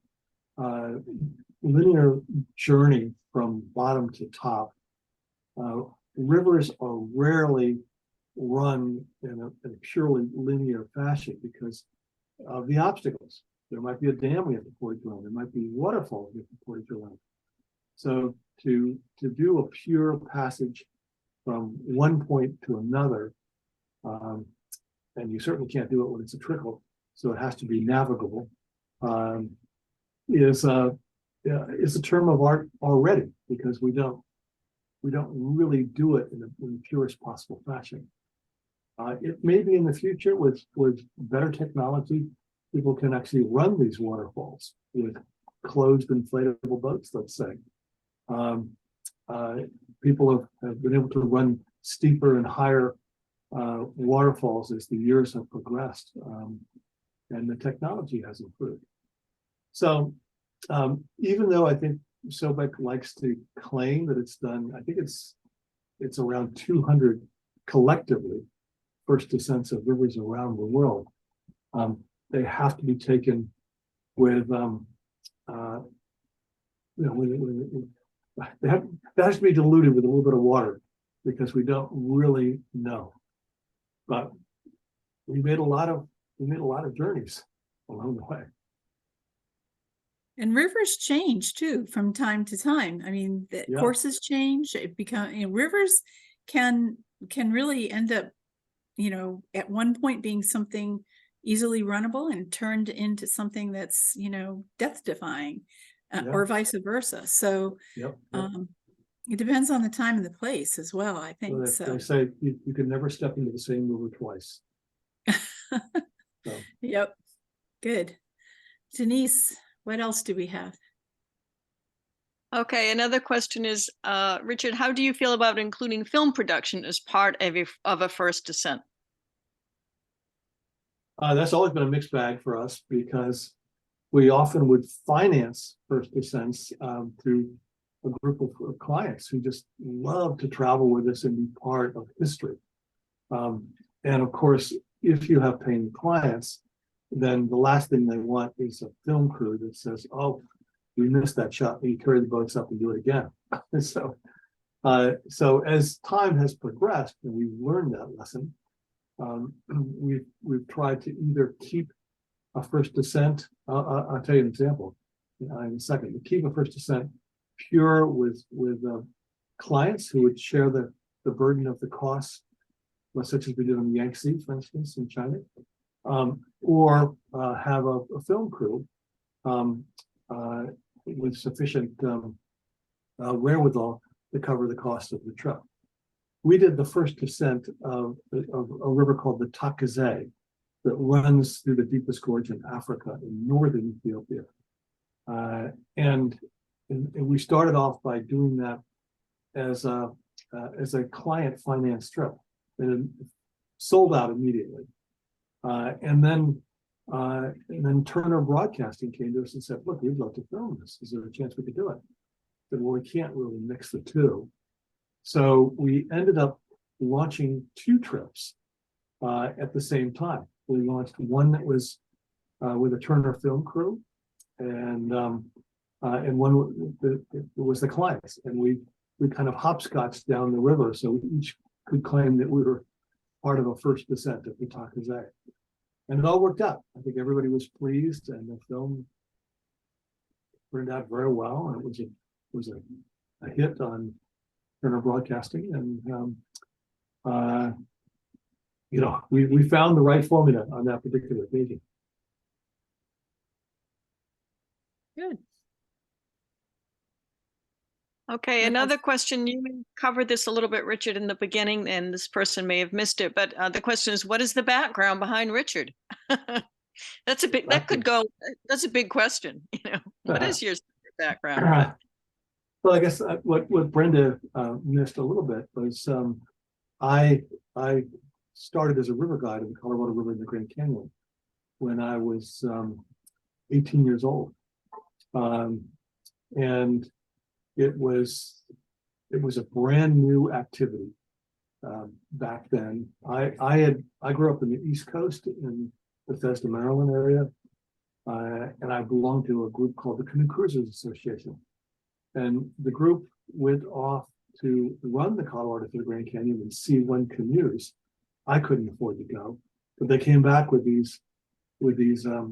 journey from bottom to top, rivers are rarely run in a purely linear fashion because of the obstacles. There might be a dam we have to portage around. There might be waterfalls we have to portage around. So to do a pure passage from one point to another, and you certainly can't do it when it's a trickle, so it has to be navigable, is a term of art already, because we don't really do it in the purest possible fashion. It may be in the future with better technology, people can actually run these waterfalls with closed inflatable boats, let's say. People have been able to run steeper and higher waterfalls as the years have progressed, and the technology has improved. So even though I think Sobek likes to claim that it's done, I think it's around 200 collectively first descents of rivers around the world. They have to be taken with that has to be diluted with a little bit of water, because we don't really know. But we made a lot of journeys along the way. And rivers change too from time to time. I mean, the courses change. It become, rivers can really end up, at one point being something easily runnable and turned into something that's, death defying, or vice versa. So it depends on the time and the place as well, I think. Well, so they say you can never step into the same river twice. So. Yep. Good. Denise, what else do we have? Okay, another question is, Richard, how do you feel about including film production as part of a first descent? That's always been a mixed bag for us, because we often would finance first descents through a group of clients who just love to travel with us and be part of history. And of course, if you have paying clients, then the last thing they want is a film crew that says, "Oh, we missed that shot. You carry the boats up and do it again." So as time has progressed and we've learned that lesson, we've tried to either keep a first descent. I'll tell you an example in a second. To keep a first descent pure with clients who would share the burden of the costs, such as we did on the Yangtze, for instance, in China, or have a film crew with sufficient wherewithal to cover the cost of the trip. We did the first descent of a river called the Takazé that runs through the deepest gorge in Africa in northern Ethiopia. And we started off by doing that as a client finance trip, and it sold out immediately. And then Turner Broadcasting came to us and said, "Look, we'd love to film this. Is there a chance we could do it?" I said, "Well, we can't really mix the two." So we ended up launching two trips at the same time. We launched one that was with a Turner film crew, and one that was the clients. And we kind of hopscotched down the river, so we each could claim that we were part of a first descent at the Takazé. And it all worked out. I think everybody was pleased, and the film turned out very well. And it was a hit on Turner Broadcasting, and we found the right formula on that particular occasion. Good. Okay, another question. You covered this a little bit, Richard, in the beginning, and this person may have missed it, but the question is, what is the background behind Richard? That's a big, that's a big question. What is your background? Well, I guess what Brenda missed a little bit was I started as a river guide in the Colorado River in the Grand Canyon when I was 18 years old, and it was a brand new activity back then. I grew up in the East Coast in Bethesda, Maryland area, and I belonged to a group called the Canoe Cruisers Association. And the group went off to run the Colorado through the Grand Canyon and C1 canoes. I couldn't afford to go, but they came back with these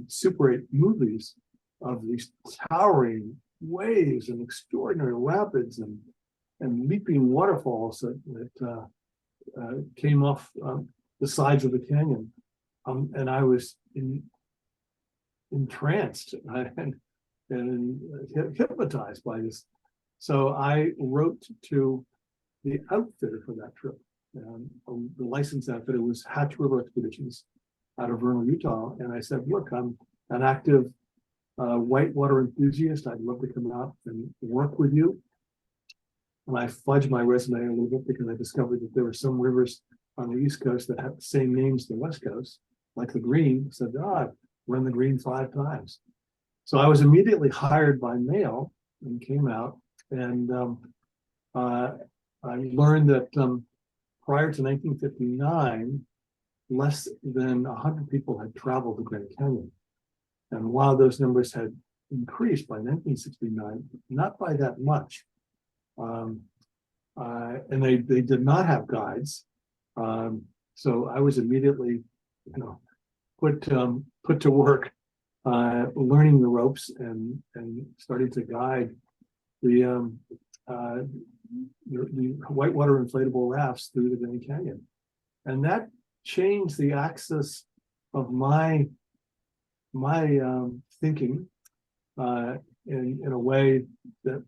Super 8 movies of these towering waves and extraordinary rapids and leaping waterfalls that came off the sides of the canyon, and I was entranced and hypnotized by this. So I wrote to the outfitter for that trip. The licensed outfitter was Hatch River Expeditions out of Vernal, Utah. And I said, "Look, I'm an active whitewater enthusiast. I'd love to come out and work with you. I fudged my resume a little bit because I discovered that there were some rivers on the East Coast that have the same names as the West Coast, like the Green. I said, I've run the Green 5 times. So I was immediately hired by mail and came out, and I learned that prior to 1959, less than 100 people had traveled the Grand Canyon. And while those numbers had increased by 1969, not by that much. And they did not have guides. So I was immediately, put to work, learning the ropes and starting to guide the whitewater inflatable rafts through the Grand Canyon. And that changed the axis of my thinking in a way that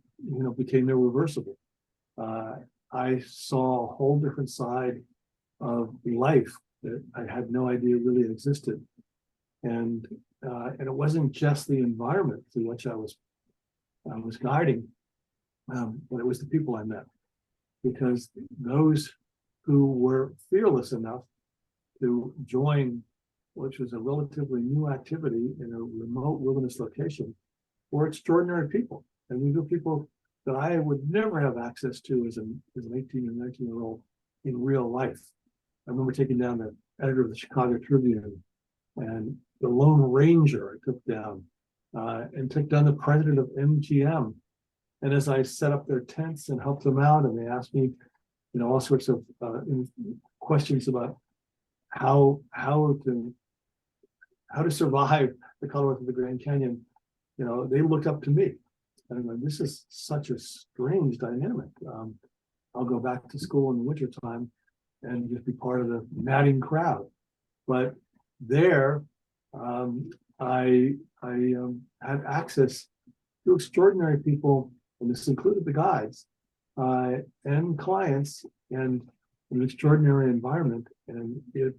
became irreversible. I saw a whole different side of life that I had no idea really existed, and it wasn't just the environment through which I was guiding, but it was the people I met, because those who were fearless enough to join, which was a relatively new activity in a remote wilderness location, were extraordinary people. And these were people that I would never have access to as an 18 or 19-year-old in real life. I remember taking down the editor of the Chicago Tribune and the Lone Ranger I took down, and took down the president of MGM. And as I set up their tents and helped them out, and they asked me, all sorts of questions about how to survive the colors of the Grand Canyon, they looked up to me. And I'm like, this is such a strange dynamic. I'll go back to school in the wintertime and just be part of the madding crowd. But there, I had access to extraordinary people, and this included the guides and clients, and an extraordinary environment, and it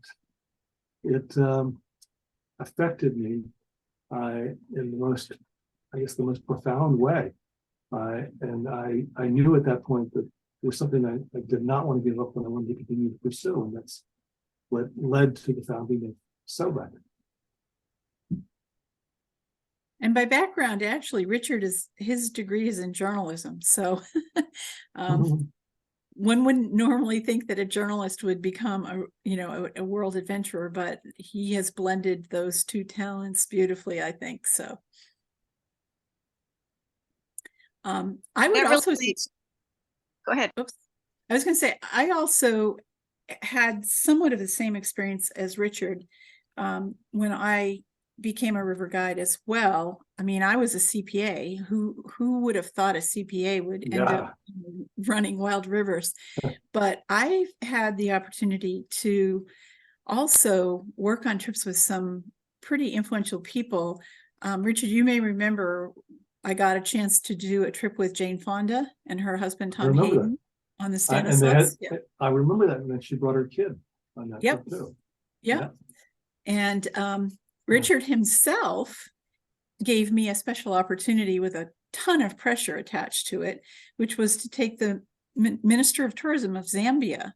affected me in the most profound way. And I knew at that point that it was something I did not want to give up, and I wanted to continue to pursue, and that's what led to the founding of Sobek. And by background, actually, Richard his degree is in journalism. So one wouldn't normally think that a journalist would become a world adventurer, but he has blended those two talents beautifully, I think. So I would also go ahead. Oops. I was going to say, I also had somewhat of the same experience as Richard when I became a river guide as well. I mean, I was a CPA. Who would have thought a CPA would end up running wild rivers? But I had the opportunity to also work on trips with some pretty influential people. Richard, you may remember I got a chance to do a trip with Jane Fonda and her husband Tom Hayden on the Stanislaus. I remember that, and then she brought her kid on that trip too. Yep. And Richard himself gave me a special opportunity with a ton of pressure attached to it, which was to take the Minister of Tourism of Zambia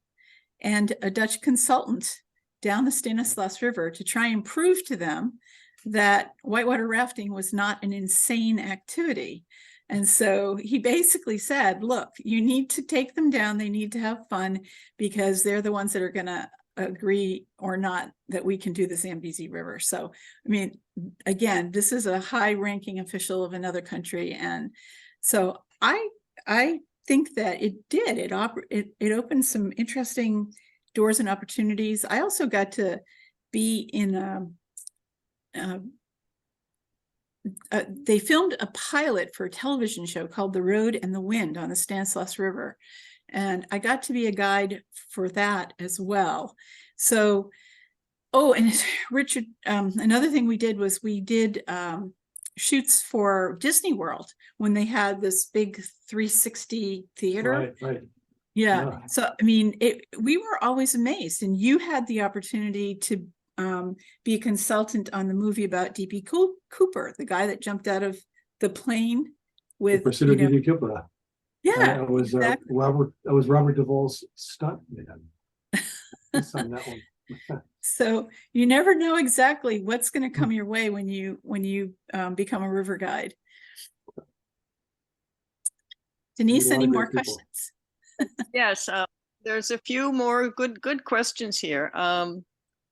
and a Dutch consultant down the Stanislaus River to try and prove to them that whitewater rafting was not an insane activity. And so he basically said, look, you need to take them down. They need to have fun, because they're the ones that are going to agree or not that we can do the Zambezi River. So, I mean, again, this is a high-ranking official of another country. And so I think that it did. It opened some interesting doors and opportunities. I also got to be in they filmed a pilot for a television show called The Road and the Wind on the Stanislaus River. And I got to be a guide for that as well. So, and Richard, another thing we did was we did shoots for Disney World when they had this big 360 theater. Right. Yeah. So, I mean, we were always amazed. And you had the opportunity to be a consultant on the movie about D.B. Cooper, the guy that jumped out of the plane with Pursuit of D.B. Cooper. Yeah, I was exactly. Robert Duvall's stunt man. It's on that one. So you never know exactly what's going to come your way when you become a river guide. Denise, A lot any of more great people. questions? Yes, there's a few more good questions here.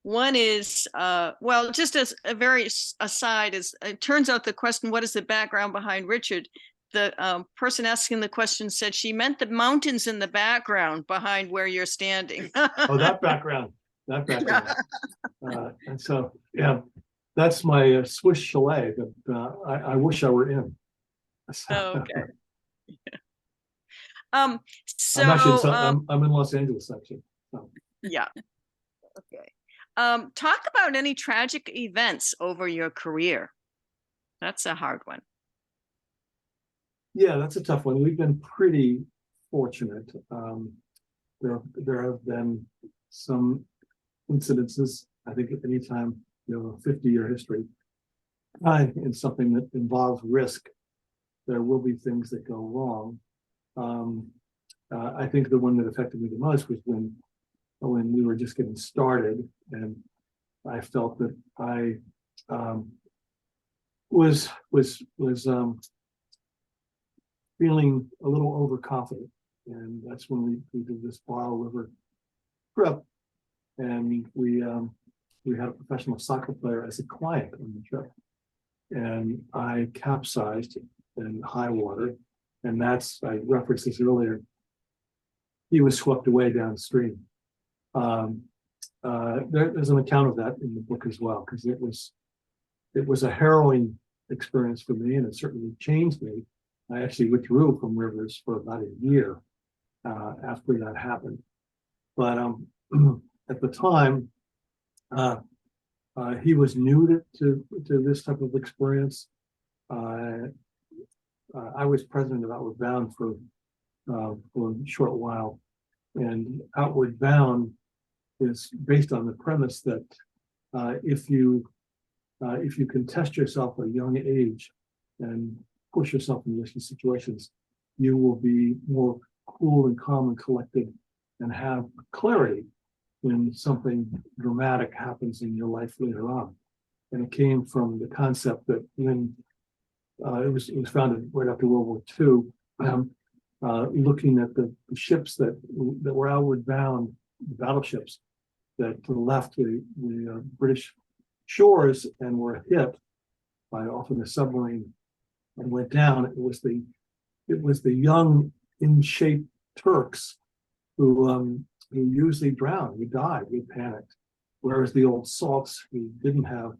One is, well, just as a very aside, is it turns out the question, what is the background behind Richard? The person asking the question said she meant the mountains in the background behind where you're standing. Oh, that background. And so, yeah, that's my Swiss chalet that I wish I were in. Okay. I'm actually So, I'm in Los Angeles actually. So. yeah. Okay. Talk about any tragic events over your career. That's a hard one. Yeah, that's a tough one. We've been pretty fortunate. There have been some incidences. I think at any time, you know, a 50-year history, in something that involves risk, there will be things that go wrong. I think the one that affected me the most was when we were just getting started, and I felt that I was feeling a little overconfident, and that's when we did this Borrow River trip, and we had a professional soccer player as a client on the trip, and I capsized in high water, and that's, I referenced this earlier, he was swept away downstream. There's an account of that in the book as well, because it was a harrowing experience for me, and it certainly changed me. I actually withdrew from rivers for about a year after that happened. But at the time, he was new to this type of experience. I was president of Outward Bound for a short while, and Outward Bound is based on the premise that if you can test yourself at a young age and push yourself in risky situations, you will be more cool and calm and collected and have clarity when something dramatic happens in your life later on. And it came from the concept that when it was founded right after World War II, looking at the ships that were outward bound, the battleships that left the British shores and were hit by often a submarine and went down. It was the young, in shape Turks who usually drowned, who died, who panicked, whereas the old salts who didn't have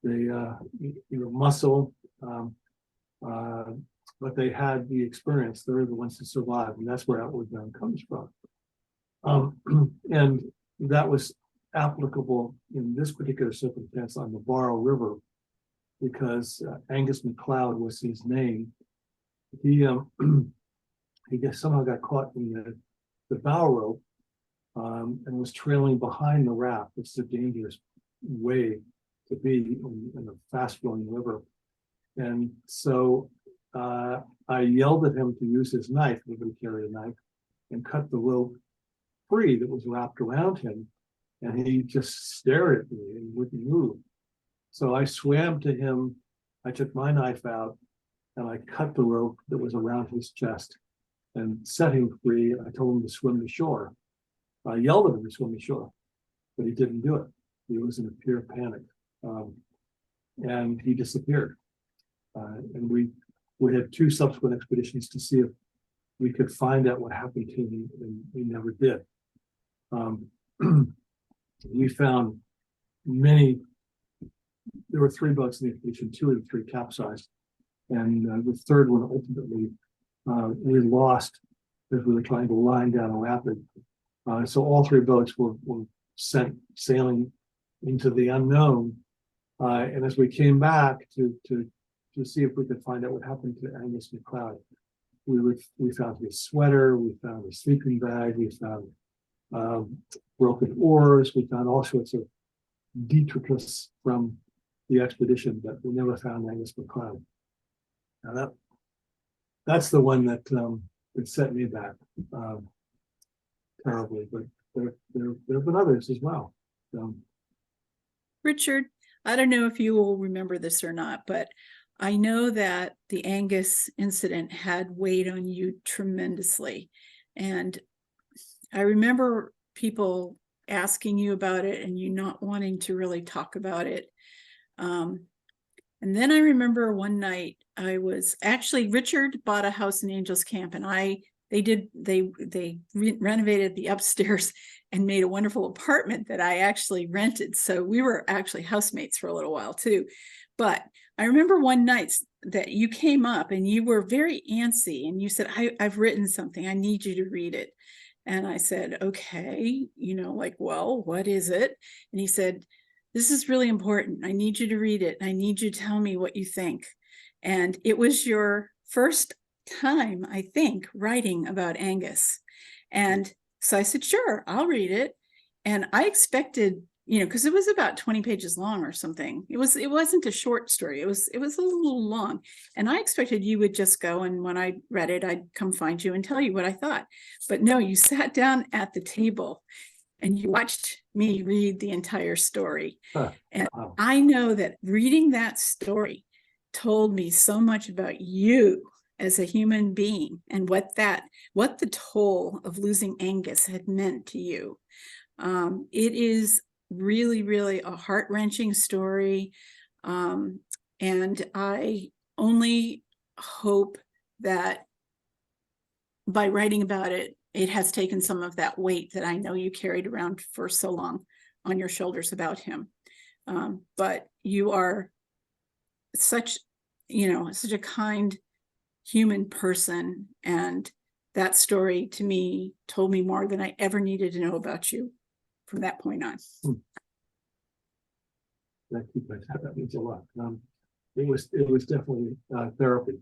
the muscle, but they had the experience. They're the ones who survived, and that's where Outward Bound comes from. And that was applicable in this particular circumstance on the Borrow River, because Angus MacLeod was his name. He somehow got caught in the bow rope and was trailing behind the raft. It's a dangerous way to be in a fast-flowing river. And so I yelled at him to use his knife, he would carry a knife, and cut the rope free that was wrapped around him. And he just stared at me and wouldn't move. So I swam to him, I took my knife out, and I cut the rope that was around his chest and set him free. I told him to swim to shore. I yelled at him to swim to shore, but he didn't do it. He was in a pure panic. And he disappeared. And we had 2 subsequent expeditions to see if we could find out what happened to him, and we never did. We found many. There were 3 boats in the expedition, 2 of the 3 capsized, and the third one ultimately we lost as we were trying to line down a rapid. So all 3 boats were sent sailing into the unknown, and as we came back to see if we could find out what happened to Angus MacLeod, we found his sweater, we found his sleeping bag, we found broken oars, we found all sorts of detritus from the expedition, but we never found Angus MacLeod. Now that's the one that it set me back terribly. But there have been others as well. So, Richard, I don't know if you will remember this or not, but I know that the Angus incident had weighed on you tremendously. And I remember people asking you about it and you not wanting to really talk about it. And then I remember one night Richard bought a house in Angels Camp, and they renovated the upstairs and made a wonderful apartment that I actually rented. So we were actually housemates for a little while too. But I remember one night that you came up and you were very antsy and you said, I've written something, I need you to read it. And I said, okay, well, what is it? And he said, this is really important. I need you to read it. I need you to tell me what you think. And it was your first time, I think, writing about Angus. And so I said, sure, I'll read it. And I expected, because it was about 20 pages long or something. It wasn't a short story. It was a little long. And I expected you would just go, and when I read it, I'd come find you and tell you what I thought. But no, you sat down at the table and you watched me read the entire story. And wow. I know that reading that story told me so much about you as a human being and what the toll of losing Angus had meant to you. It is really, really a heart-wrenching story. And I only hope that by writing about it, it has taken some of that weight that I know you carried around for so long on your shoulders about him. But you are such a kind human person. And that story to me told me more than I ever needed to know about you from that point on. That means a lot. It was definitely therapy.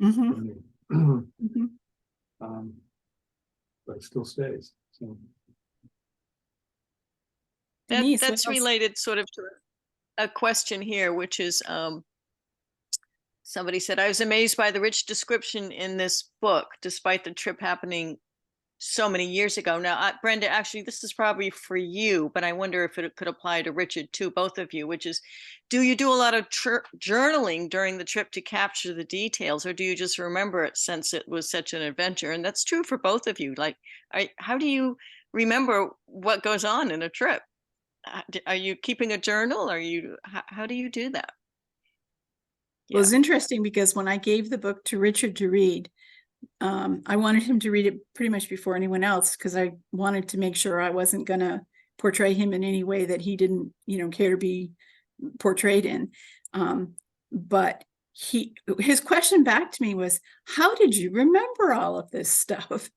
Mm-hmm. For me. Mm-hmm. But it still stays. So Denise, that's what else? related sort of to a question here, which is somebody said, I was amazed by the rich description in this book, despite the trip happening so many years ago. Now, Brenda, actually, this is probably for you, but I wonder if it could apply to Richard too, both of you, which is, do you do a lot of journaling during the trip to capture the details, or do you just remember it since it was such an adventure? And that's true for both of you. Like, how do you remember what goes on in a trip? Are you keeping a journal? How do you do that? Well, it's interesting because when I gave the book to Richard to read, I wanted him to read it pretty much before anyone else, because I wanted to make sure I wasn't going to portray him in any way that he didn't, care to be portrayed in. But his question back to me was, how did you remember all of this stuff?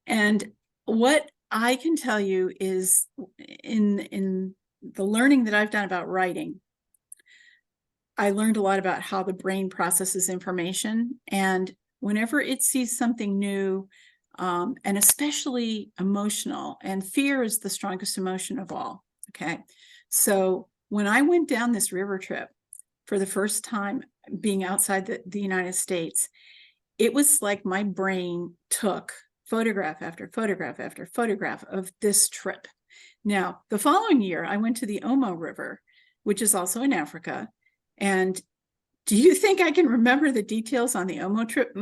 And what I can tell you is in the learning that I've done about writing, I learned a lot about how the brain processes information, and whenever it sees something new, and especially emotional, and fear is the strongest emotion of all. Okay. So when I went down this river trip for the first time, being outside the United States, it was like my brain took photograph after photograph after photograph of this trip. Now, the following year, I went to the Omo River, which is also in Africa. And do you think I can remember the details on the Omo trip?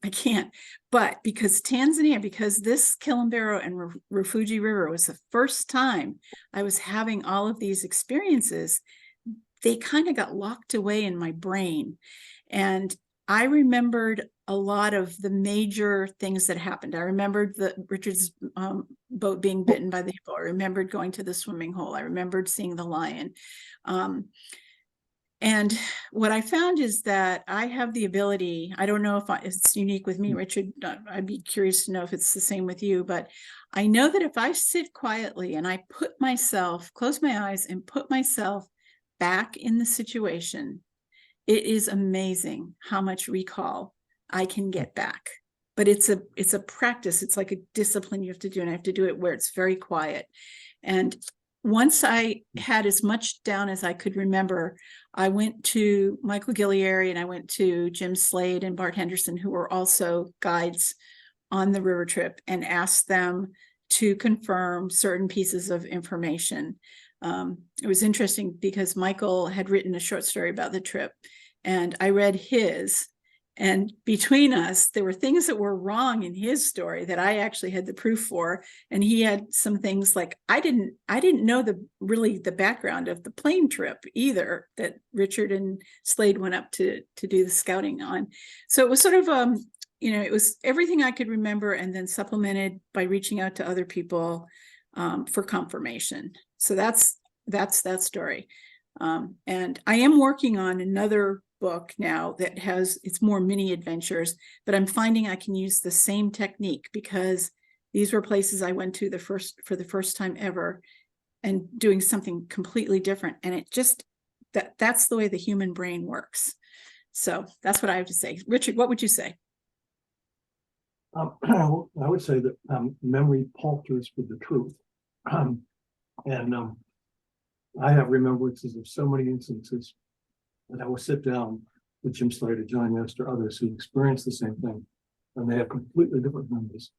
I can't. But because this Kilimanjaro and Rufiji River was the first time I was having all of these experiences, they kind of got locked away in my brain. And I remembered a lot of the major things that happened. I remembered Richard's boat being bitten by the hippo. I remembered going to the swimming hole. I remembered seeing the lion. And what I found is that I have the ability, I don't know if it's unique with me, Richard, I'd be curious to know if it's the same with you, but I know that if I sit quietly and I close my eyes and put myself back in the situation, it is amazing how much recall I can get back. But it's a practice. It's like a discipline you have to do, and I have to do it where it's very quiet. And once I had as much down as I could remember, I went to Michael Gillieri and I went to Jim Slade and Bart Henderson, who were also guides on the river trip, and asked them to confirm certain pieces of information. It was interesting because Michael had written a short story about the trip, and I read his. And between us, there were things that were wrong in his story that I actually had the proof for. And he had some things like I didn't know the background of the plane trip either, that Richard and Slade went up to do the scouting on. So it was sort of it was everything I could remember, and then supplemented by reaching out to other people for confirmation. So that's that story. And I am working on another book now that it's more mini adventures, but I'm finding I can use the same technique, because these were places I went to for the first time ever, and doing something completely different. And it just, that's the way the human brain works. So that's what I have to say. Richard, what would you say? I would say that memory palters with the truth. And I have remembrances of so many instances that I will sit down with Jim Slater, John Yost, or others who experienced the same thing, and they have completely different memories.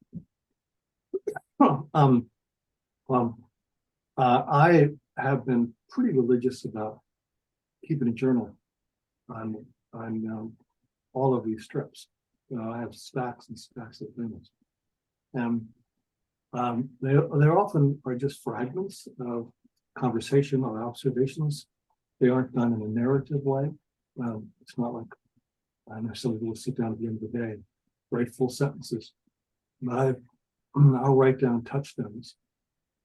I have been pretty religious about keeping a journal on all of these trips. I have stacks and stacks of things, and they often are just fragments of conversation or observations. They aren't done in a narrative way. It's not like I know somebody will sit down at the end of the day, write full sentences, but I'll write down touchstones,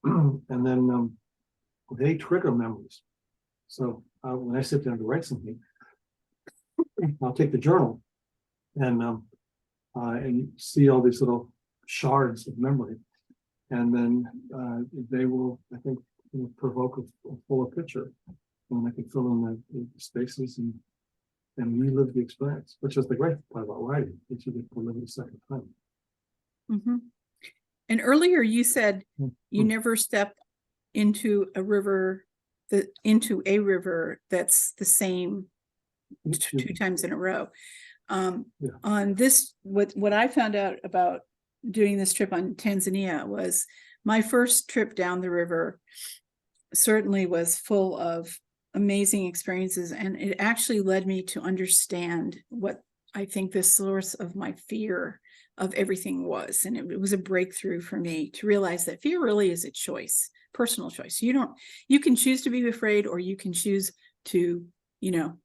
and then they trigger memories. So when I sit down to write something, I'll take the journal and see all these little shards of memory, and then they will, I think, provoke a fuller picture, and I can fill in the spaces and relive the experience, which is the great part about writing, that you get to live it a second time. Mm-hmm. And earlier you said you never step into a river that's the same two times in a row. On this, what I found out about doing this trip on Tanzania was my first trip down the river certainly was full of amazing experiences, and it actually led me to understand what I think the source of my fear of everything was. And it was a breakthrough for me to realize that fear really is a choice, personal choice. You can choose to be afraid, or you can choose to,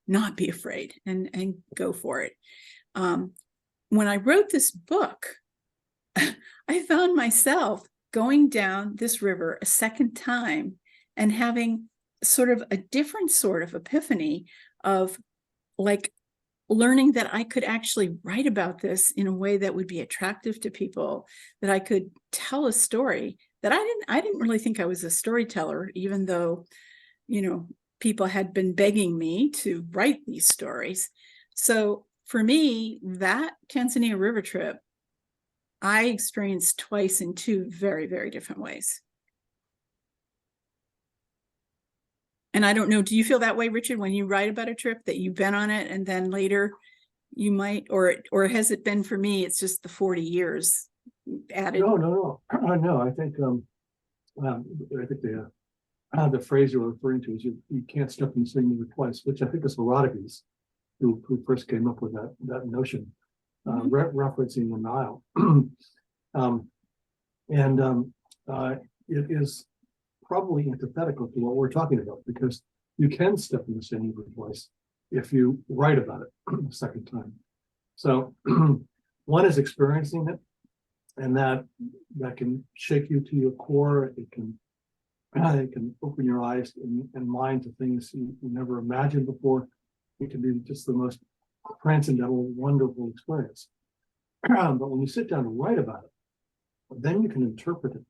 not be afraid and go for it. When I wrote this book, I found myself going down this river a second time and having sort of a different sort of epiphany of like learning that I could actually write about this in a way that would be attractive to people, that I could tell a story that I didn't really think I was a storyteller, even though, people had been begging me to write these stories. So for me, that Tanzania river trip, I experienced twice in two very, very different ways. And I don't know, do you feel that way, Richard, when you write about a trip, that you've been on it and then later you might, or has it been, for me, it's just the 40 years added? No. I think the phrase you're referring to is you can't step in the same river twice, which I think is Herodotus who first came up with that notion, referencing the Nile. It is probably antithetical to what we're talking about, because you can step in the same river twice if you write about it a second time. So one is experiencing it, and that can shake you to your core. It can open your eyes and mind to things you never imagined before. It can be just the most transcendental, wonderful experience. But when you sit down to write about it, then you can interpret it.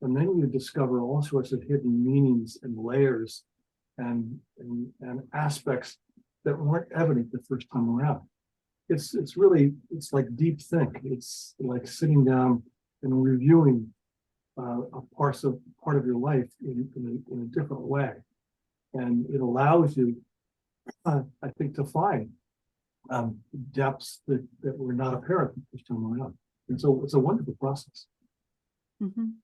And then you discover all sorts of hidden meanings and layers and aspects that weren't evident the first time around. It's like deep think. It's like sitting down and reviewing part of your life in a different way, and it allows you, I think, to find depths that were not apparent the first time around. And so it's a wonderful process. Mhm.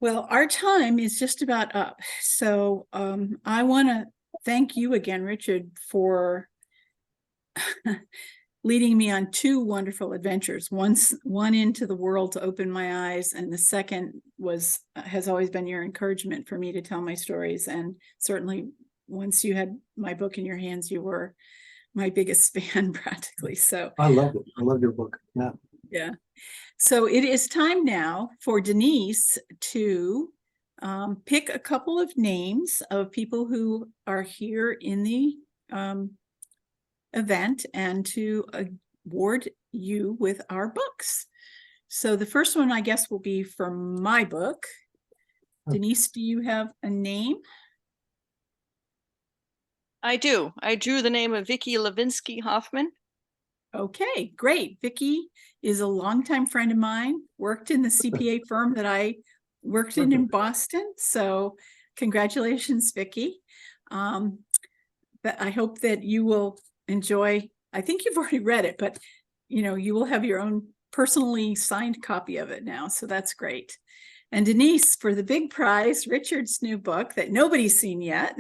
Well, our time is just about up. So I want to thank you again, Richard, for leading me on two wonderful adventures. One into the world to open my eyes, and the second has always been your encouragement for me to tell my stories. And certainly once you had my book in your hands, you were my biggest fan practically. So I loved it. I love your book. Yeah. Yeah. So it is time now for Denise to pick a couple of names of people who are here in the event and to award you with our books. So the first one, I guess, will be for my book. Denise, do you have a name? I do. I drew the name of Vicki Levinsky Hoffman. Okay, great. Vicki is a longtime friend of mine, worked in the CPA firm that I worked in Boston. So congratulations, Vicki. But I hope that you will enjoy, I think you've already read it, but you will have your own personally signed copy of it now. So that's great. And Denise, for the big prize, Richard's new book that nobody's seen yet.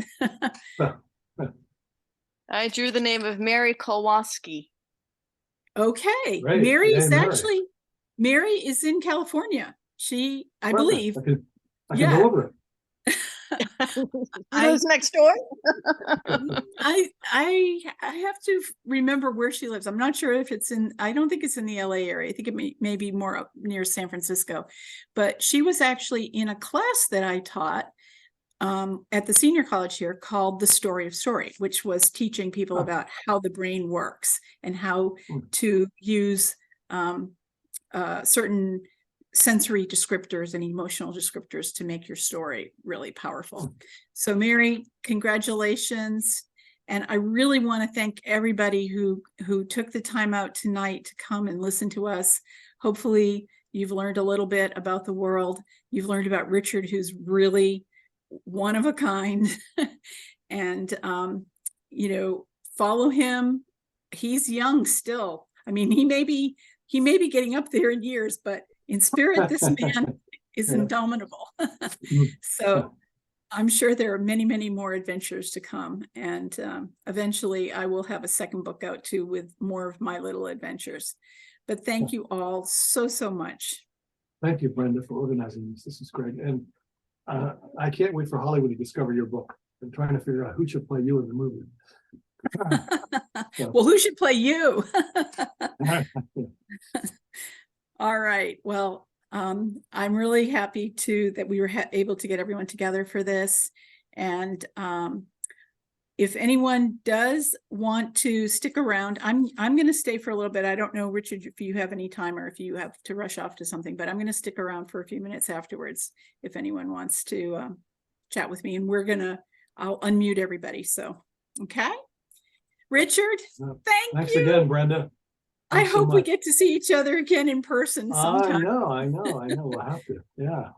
I drew the name of Mary Kowalski. Okay, Great. Mary Yay, is Mary. actually, Mary is in California. I Perfect. believe. I can deliver it. She lives next door. I have to remember where she lives. I'm not sure if I don't think it's in the LA area. I think it may be more up near San Francisco. But she was actually in a class that I taught at the senior college here called The Story of Story, which was teaching people about how the brain works and how to use certain sensory descriptors and emotional descriptors to make your story really powerful. So Mary, congratulations. And I really want to thank everybody who took the time out tonight to come and listen to us. Hopefully you've learned a little bit about the world. You've learned about Richard, who's really one of a kind. And follow him. He's young still. I mean, he may be getting up there in years, but in spirit, this man is indomitable. So I'm sure there are many, many more adventures to come. And eventually I will have a second book out too with more of my little adventures. But thank you all so, so much. Thank you, Brenda, for organizing this. This is great. And I can't wait for Hollywood to discover your book. I'm trying to figure out who should play you in the movie. Well, who should play you? All right. Well, I'm really happy that we were able to get everyone together for this. And if anyone does want to stick around, I'm going to stay for a little bit. I don't know, Richard, if you have any time or if you have to rush off to something, but I'm going to stick around for a few minutes afterwards if anyone wants to chat with me. And I'll unmute everybody. So, okay. Richard, Thanks again, Brenda. I hope we get to see each other again in person sometime. I know. We'll have to. Yeah.